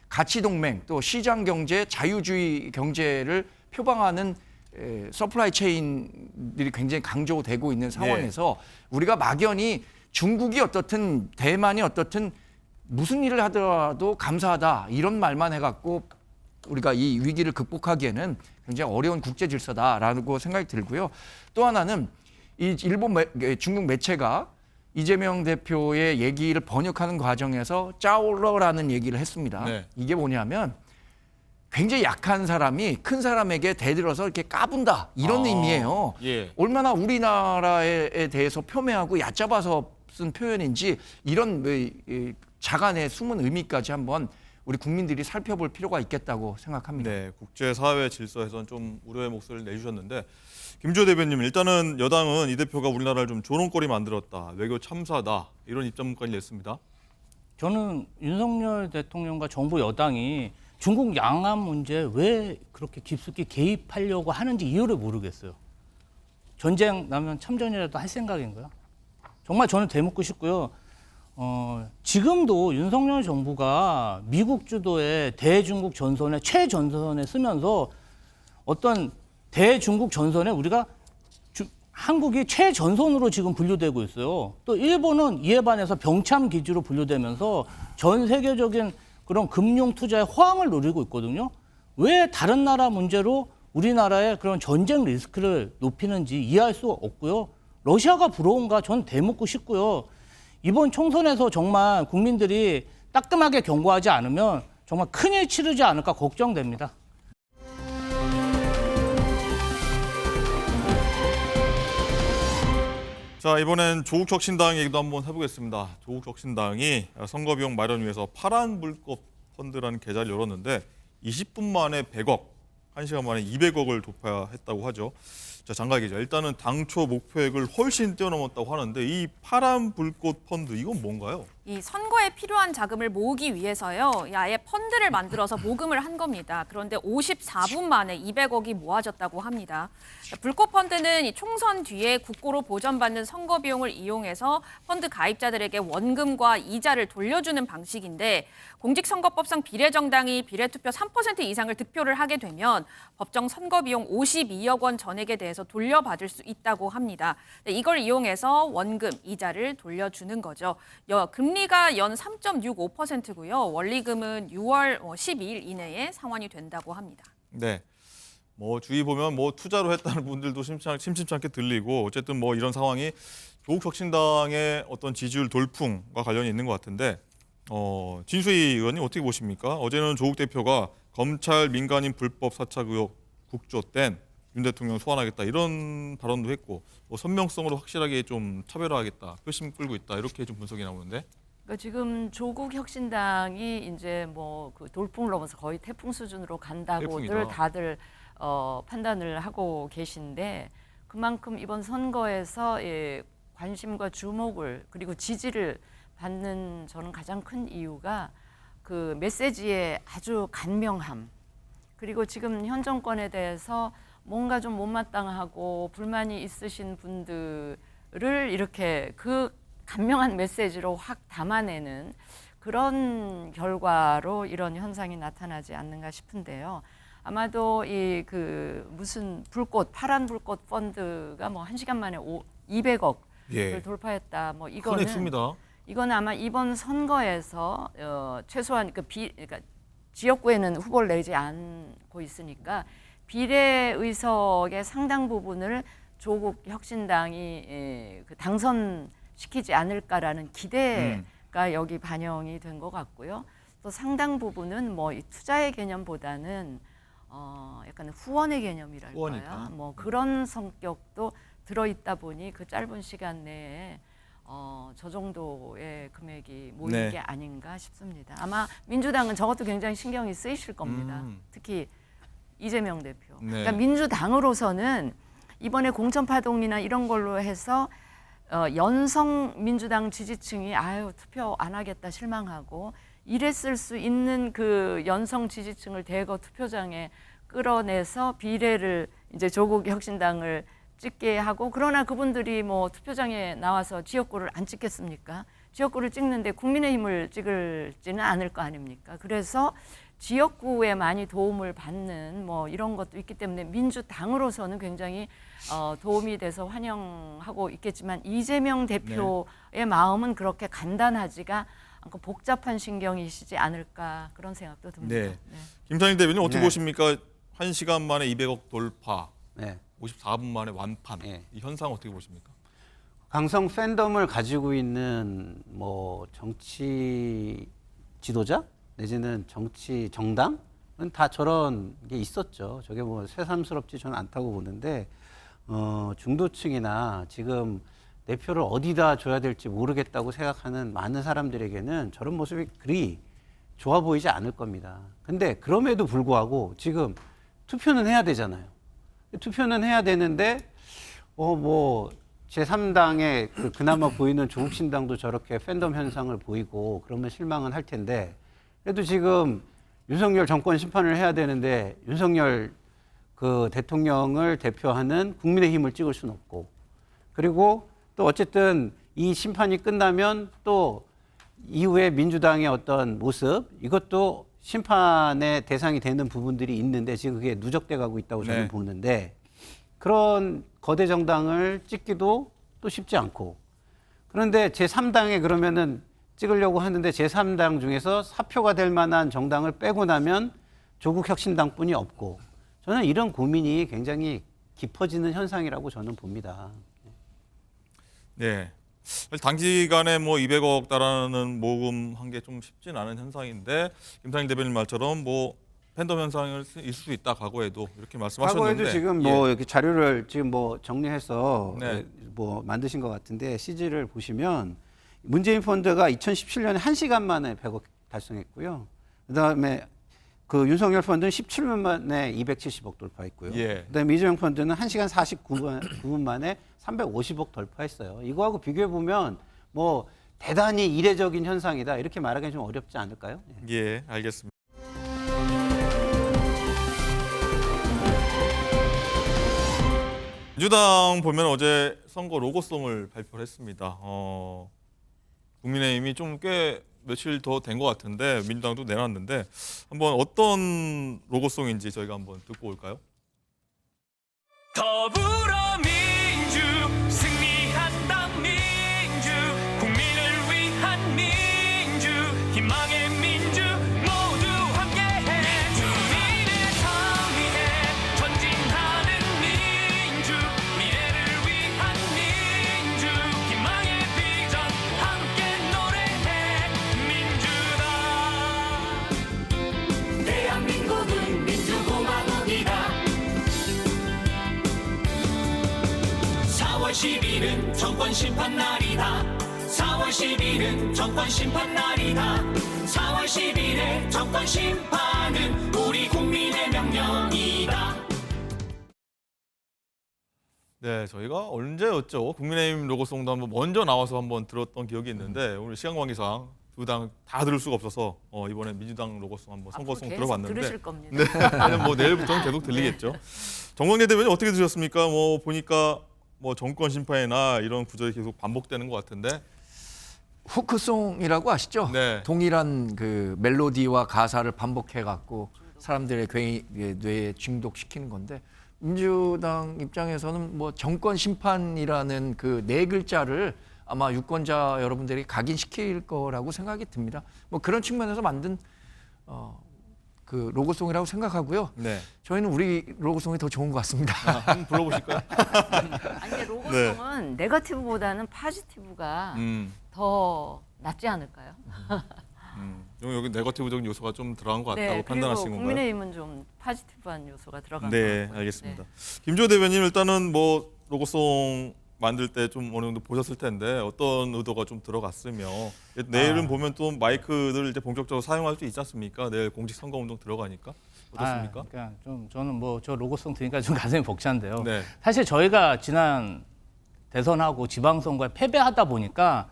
가치 동맹 또 시장 경제, 자유주의 경제를 표방하는 서플라이 체인들이 굉장히 강조되고 있는 상황에서 우리가 막연히 중국이 어떻든 대만이 어떻든 무슨 일을 하더라도 감사하다 이런 말만 해갖고 우리가 이 위기를 극복하기에는 굉장히 어려운 국제 질서다라고 생각이 들고요. 또 하나는 이 중국 매체가 이재명 대표의 얘기를 번역하는 과정에서 짜올러라는 얘기를 했습니다. 네. 이게 뭐냐면 굉장히 약한 사람이 큰 사람에게 대들어서 이렇게 까분다 이런 의미예요. 예. 얼마나 우리나라에 대해서 폄훼하고 얕잡아서 쓴 표현인지 이런 자간의 숨은 의미까지 한번 우리 국민들이 살펴볼 필요가 있겠다고 생각합니다. 네, 국제사회 질서에서는 좀 우려의 목소리를 내주셨는데 김주호 대변님, 일단은 여당은 이 대표가 우리나라를 좀 조롱거리 만들었다, 외교 참사다 이런 입장문까지 냈습니다. 저는 윤석열 대통령과 정부 여당이 중국 양안 문제에 왜 그렇게 깊숙이 개입하려고 하는지 이유를 모르겠어요. 전쟁 나면 참전이라도 할 생각인가요? 정말 저는 되묻고 싶고요. 지금도 윤석열 정부가 미국 주도의 대중국 전선에 최전선에 쓰면서 어떤 대중국 전선에 우리가 한국이 최전선으로 지금 분류되고 있어요. 또 일본은 이에 반해서 병참 기지로 분류되면서 전 세계적인 그런 금융 투자의 호황을 누리고 있거든요. 왜 다른 나라 문제로 우리나라의 그런 전쟁 리스크를 높이는지 이해할 수 없고요. 러시아가 부러운가 전 되묻고 싶고요. 이번 총선에서 정말 국민들이 따끔하게 경고하지 않으면 정말 큰일 치르지 않을까 걱정됩니다. 자, 이번엔 조국혁신당 얘기도 한번 해보겠습니다. 조국혁신당이 선거비용 마련 위해서 파란 불꽃 펀드라는 계좌를 열었는데 20분 만에 100억, 1시간 만에 200억을 돌파했다고 하죠. 자, 장가 기자, 일단은 당초 목표액을 훨씬 뛰어넘었다고 하는데 이 파란 불꽃 펀드 이건 뭔가요? 이 선거에 필요한 자금을 모으기 위해서요, 아예 펀드를 만들어서 모금을 한 겁니다. 그런데 54분 만에 200억이 모아졌다고 합니다. 불꽃 펀드는 이 총선 뒤에 국고로 보전받는 선거 비용을 이용해서 펀드 가입자들에게 원금과 이자를 돌려주는 방식인데, 공직선거법상 비례정당이 비례투표 3% 이상을 득표를 하게 되면 법정 선거 비용 52억 원 전액에 대해서 돌려받을 수 있다고 합니다. 이걸 이용해서 원금, 이자를 돌려주는 거죠. 금리가 연 3.65%고요. 원리금은 6월 12일 이내에 상환이 된다고 합니다. 네. 뭐 주위 보면 뭐 투자로 했다는 분들도 심심치 않게 들리고, 어쨌든 뭐 이런 상황이 조국혁신당의 어떤 지지율 돌풍과 관련이 있는 것 같은데, 진수희 의원님 어떻게 보십니까? 어제는 조국 대표가 검찰 민간인 불법 사찰 의혹 국조된 윤 대통령 소환하겠다 이런 발언도 했고, 뭐 선명성으로 확실하게 좀 차별화하겠다, 표심 끌고 있다 이렇게 좀 분석이 나오는데. 그러니까 지금 조국 혁신당이 이제 뭐 그 돌풍을 넘어서 거의 태풍 수준으로 간다고들 태풍이다. 다들 판단을 하고 계신데, 그만큼 이번 선거에서 관심과 주목을 그리고 지지를 받는 저는 가장 큰 이유가 그 메시지의 아주 간명함, 그리고 지금 현 정권에 대해서 뭔가 좀 못마땅하고 불만이 있으신 분들을 이렇게 그 간명한 메시지로 확 담아내는 그런 결과로 이런 현상이 나타나지 않는가 싶은데요. 아마도 이 그 무슨 불꽃, 파란 불꽃 펀드가 뭐 1시간 만에 200억을 돌파했다. 뭐 이거는 큰 액수입니다. 이건 아마 이번 선거에서 최소한 그러니까 지역구에는 후보를 내지 않고 있으니까 비례 의석의 상당 부분을 조국 혁신당이 당선시키지 않을까라는 기대가 여기 반영이 된 것 같고요. 또 상당 부분은 뭐 이 투자의 개념보다는 약간 후원의 개념이랄까요. 후원이다. 뭐 그런 성격도 들어있다 보니 그 짧은 시간 내에 저 정도의 금액이 모이는 게 아닌가 싶습니다. 아마 민주당은 저것도 굉장히 신경이 쓰이실 겁니다. 특히 이재명 대표. 네. 그러니까 민주당으로서는 이번에 공천파동이나 이런 걸로 해서 연성 민주당 지지층이 아유 투표 안 하겠다 실망하고 이랬을 수 있는 그 연성 지지층을 대거 투표장에 끌어내서 비례를 이제 조국 혁신당을 찍게 하고 그러나 그분들이 뭐 투표장에 나와서 지역구를 안 찍겠습니까? 지역구를 찍는데 국민의힘을 찍을지는 않을 거 아닙니까? 그래서 지역구에 많이 도움을 받는 뭐 이런 것도 있기 때문에 민주당으로서는 굉장히 도움이 돼서 환영하고 있겠지만 이재명 대표의 마음은 그렇게 간단하지가 않고 복잡한 신경이시지 않을까 그런 생각도 듭니다. 네. 김상일 대변인 어떻게 네. 보십니까? 1시간 만에 200억 돌파, 네. 54분 만에 완판. 네. 이 현상 어떻게 보십니까? 강성 팬덤을 가지고 있는 뭐 정치 지도자 내지는 정치 정당은 다 저런 게 있었죠. 저게 뭐 새삼스럽지 저는 않다고 보는데 중도층이나 지금 대표를 어디다 줘야 될지 모르겠다고 생각하는 많은 사람들에게는 저런 모습이 그리 좋아 보이지 않을 겁니다. 근데 그럼에도 불구하고 지금 투표는 해야 되잖아요. 투표는 해야 되는데 뭐 제3당의 그나마 보이는 조국신당도 저렇게 팬덤 현상을 보이고 그러면 실망은 할 텐데 그래도 지금 윤석열 정권 심판을 해야 되는데 윤석열 그 대통령을 대표하는 국민의힘을 찍을 수는 없고 그리고 또 어쨌든 이 심판이 끝나면 또 이후에 민주당의 어떤 모습 이것도 심판의 대상이 되는 부분들이 있는데 지금 그게 누적돼 가고 있다고 저는 네. 보는데 그런 거대 정당을 찍기도 또 쉽지 않고 그런데 제3당에 그러면은 찍으려고 하는데 제3당 중에서 사표가 될 만한 정당을 빼고 나면 조국 혁신당뿐이 없고 저는 이런 고민이 굉장히 깊어지는 현상이라고 저는 봅니다. 네. 단기간에 뭐 200억 달하는 모금한 게 좀 쉽진 않은 현상인데 김상일 대변인 말처럼 뭐 팬덤 현상일 있을 수 있다 과거에도 이렇게 말씀하셨는데 과거에도 지금 뭐 이렇게 자료를 지금 뭐 정리해서 네. 뭐 만드신 것 같은데 CG를 보시면 문재인 펀드가 2017년에 1시간 만에 100억 달성했고요. 그다음에 그 윤석열 펀드는 17년 만에 270억 돌파했고요. 예. 그다음에 이재명 펀드는 1시간 49분 만에 350억 돌파했어요. 이거하고 비교해 보면 뭐 대단히 이례적인 현상이다 이렇게 말하기는 좀 어렵지 않을까요? 예, 알겠습니다. 민주당 보면 어제 선거 로고송을 발표를 했습니다. 국민의힘이 좀 꽤 며칠 더 된 것 같은데 민주당도 내놨는데 한번 어떤 로고송인지 저희가 한번 듣고 올까요? 더불어민주 승리한다 민주 국민을 위한 민주 희망의 민주 모두 함께해 민주민을 위해 전진하는 민주 미래를 위한 민주 희망의 비전 함께 노래해 민주당 대한민국은 민주공화국이다 4월 10일은 정권 심판 날이다. 4월 10일은 정권 심판 날이다. 4월 10일의 정권 심판은 우리 국민의 명령이다. 네, 저희가 언제였죠? 국민의힘 로고송도 한번 먼저 나와서 한번 들었던 기억이 있는데 오늘 시간 관계상 두 당 다 들을 수가 없어서 이번에 민주당 로고송 한번 선거송 계속 들어봤는데 들으실 겁니다. 네, 뭐 내일부터는 계속 들리겠죠. 정광재 대변인 어떻게 들으셨습니까? 뭐 보니까 뭐 정권 심판이나 이런 구절이 계속 반복되는 것 같은데. 후크송이라고 아시죠? 네. 동일한 그 멜로디와 가사를 반복해 갖고 사람들의 뇌에 중독시키는 건데 민주당 입장에서는 뭐 정권 심판이라는 그 네 글자를 아마 유권자 여러분들이 각인시킬 거라고 생각이 듭니다. 뭐 그런 측면에서 만든 그 로고송이라고 생각하고요. 네. 저희는 우리 로고송이 더 좋은 것 같습니다. 한번 불러보실까요? 아니 근데 로고송은 네거티브보다는 파지티브가 더 낫지 않을까요? 여기 네거티브적인 요소가 좀 들어간 것 같다고 네, 판단하신 그리고 건가요? 국민의힘은 좀 파지티브한 요소가 들어간 것 네, 같고요. 알겠습니다. 네. 김주호 대변인 일단은 뭐 로고송 만들 때 좀 어느 정도 보셨을 텐데 어떤 의도가 좀 들어갔으며 내일은 보면 또 마이크들을 이제 본격적으로 사용할 수 있지 않습니까? 내일 공식 선거 운동 들어가니까 어떻습니까? 그러니까 좀 저는 뭐 저 로고송 들으니까 좀 가슴이 벅찬데요. 네. 사실 저희가 지난 대선하고 지방선거에 패배하다 보니까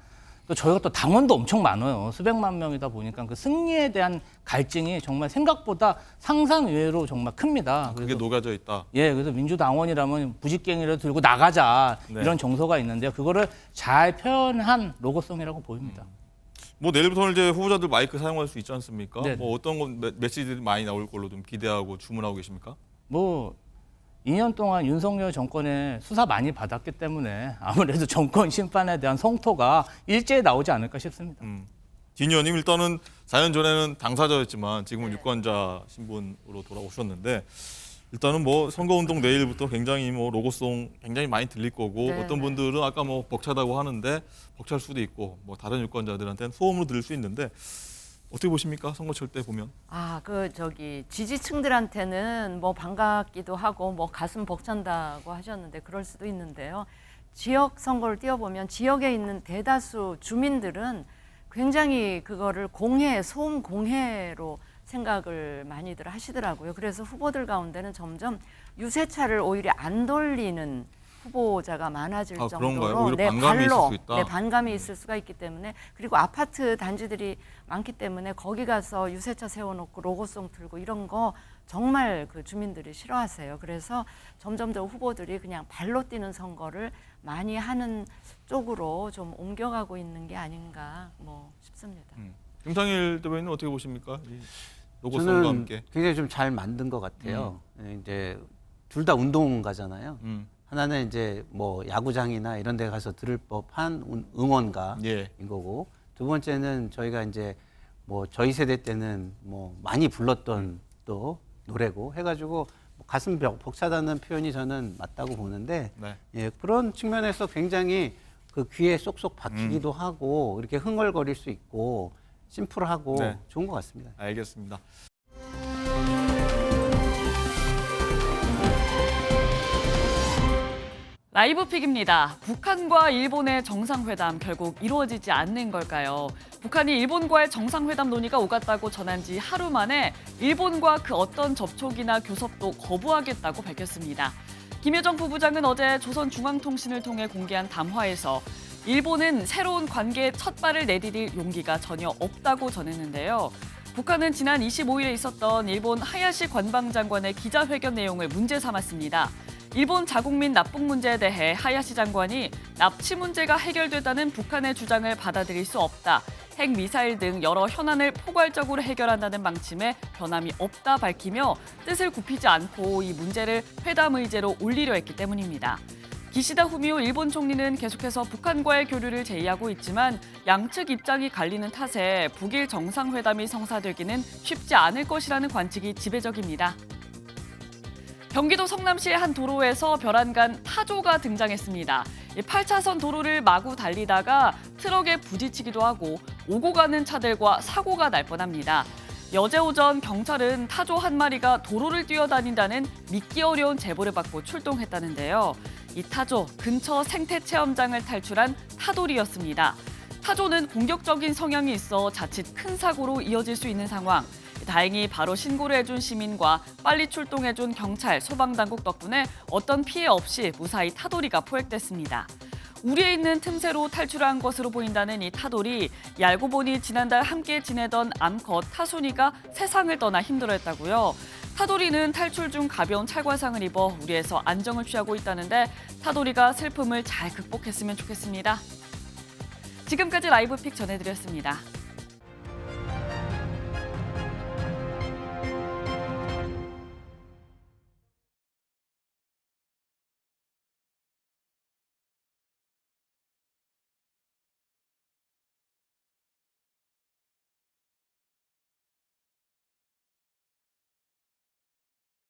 또 저희가 또 당원도 엄청 많아요. 수백만 명이다 보니까 그 승리에 대한 갈증이 정말 생각보다 상상 이외로 정말 큽니다. 그게 녹아져 있다. 예, 그래서 민주당원이라면 부직갱이를 들고 나가자 네. 이런 정서가 있는데요. 그거를 잘 표현한 로고송이라고 보입니다. 뭐 내일부터는 이제 후보자들 마이크 사용할 수 있지 않습니까? 네. 뭐 어떤 메시지들이 많이 나올 걸로 좀 기대하고 주문하고 계십니까? 뭐 2년 동안 윤석열 정권의 수사 많이 받았기 때문에 아무래도 정권 심판에 대한 성토가 일제히 나오지 않을까 싶습니다. 진 의원님 일단은 4년 전에는 당사자였지만 지금은 유권자 신분으로 돌아오셨는데 일단은 뭐 선거운동 내일부터 굉장히 뭐 로고송 굉장히 많이 들릴 거고 네. 어떤 분들은 아까 뭐 벅차다고 하는데 벅찰 수도 있고 뭐 다른 유권자들한테는 소음으로 들릴 수 있는데 어떻게 보십니까? 선거철 때 보면. 지지층들한테는 뭐 반갑기도 하고 뭐 가슴 벅찬다고 하셨는데 그럴 수도 있는데요. 지역 선거를 뛰어보면 지역에 있는 대다수 주민들은 굉장히 그거를 소음 공해로 생각을 많이들 하시더라고요. 그래서 후보들 가운데는 점점 유세차를 오히려 안 돌리는 후보자가 많아질 그런가요? 정도로 오히려 반감이 있을 수 있다? 반감이 있을 수가 있기 때문에 그리고 아파트 단지들이 많기 때문에 거기 가서 유세차 세워놓고 로고송 들고 이런 거 정말 그 주민들이 싫어하세요. 그래서 점점 더 후보들이 그냥 발로 뛰는 선거를 많이 하는 쪽으로 좀 옮겨가고 있는 게 아닌가 뭐 싶습니다. 김상일 대변인은 어떻게 보십니까? 이 로고송과 저는 함께. 굉장히 좀 잘 만든 것 같아요. 이제 둘 다 운동가잖아요. 하나는 이제 뭐 야구장이나 이런 데 가서 들을 법한 응원가인 예. 거고 두 번째는 저희가 이제 뭐 저희 세대 때는 뭐 많이 불렀던 또 노래고 해가지고 뭐 가슴 벅차다는 표현이 저는 맞다고 보는데 네. 예, 그런 측면에서 굉장히 그 귀에 쏙쏙 박히기도 하고 이렇게 흥얼거릴 수 있고 심플하고 네. 좋은 것 같습니다. 알겠습니다. 라이브 픽입니다. 북한과 일본의 정상회담 결국 이루어지지 않는 걸까요? 북한이 일본과의 정상회담 논의가 오갔다고 전한 지 하루 만에 일본과 그 어떤 접촉이나 교섭도 거부하겠다고 밝혔습니다. 김여정 부부장은 어제 조선중앙통신을 통해 공개한 담화에서 일본은 새로운 관계의 첫 발을 내디딜 용기가 전혀 없다고 전했는데요. 북한은 지난 25일에 있었던 일본 하야시 관방장관의 기자회견 내용을 문제 삼았습니다. 일본 자국민 납북 문제에 대해 하야시 장관이 납치 문제가 해결됐다는 북한의 주장을 받아들일 수 없다. 핵미사일 등 여러 현안을 포괄적으로 해결한다는 방침에 변함이 없다 밝히며 뜻을 굽히지 않고 이 문제를 회담 의제로 올리려 했기 때문입니다. 기시다 후미오 일본 총리는 계속해서 북한과의 교류를 제의하고 있지만 양측 입장이 갈리는 탓에 북일 정상회담이 성사되기는 쉽지 않을 것이라는 관측이 지배적입니다. 경기도 성남시의 한 도로에서 벼란간 타조가 등장했습니다. 8차선 도로를 마구 달리다가 트럭에 부딪히기도 하고 오고 가는 차들과 사고가 날 뻔합니다. 어제 오전 경찰은 타조 한 마리가 도로를 뛰어다닌다는 믿기 어려운 제보를 받고 출동했다는데요. 이 타조 근처 생태체험장을 탈출한 타돌이었습니다. 타조는 공격적인 성향이 있어 자칫 큰 사고로 이어질 수 있는 상황. 다행히 바로 신고를 해준 시민과 빨리 출동해준 경찰, 소방당국 덕분에 어떤 피해 없이 무사히 타돌이가 포획됐습니다. 우리에 있는 틈새로 탈출한 것으로 보인다는 이 타돌이 알고 보니 지난달 함께 지내던 암컷 타순이가 세상을 떠나 힘들어했다고요. 타돌이는 탈출 중 가벼운 찰과상을 입어 우리에서 안정을 취하고 있다는데 타돌이가 슬픔을 잘 극복했으면 좋겠습니다. 지금까지 라이브 픽 전해드렸습니다.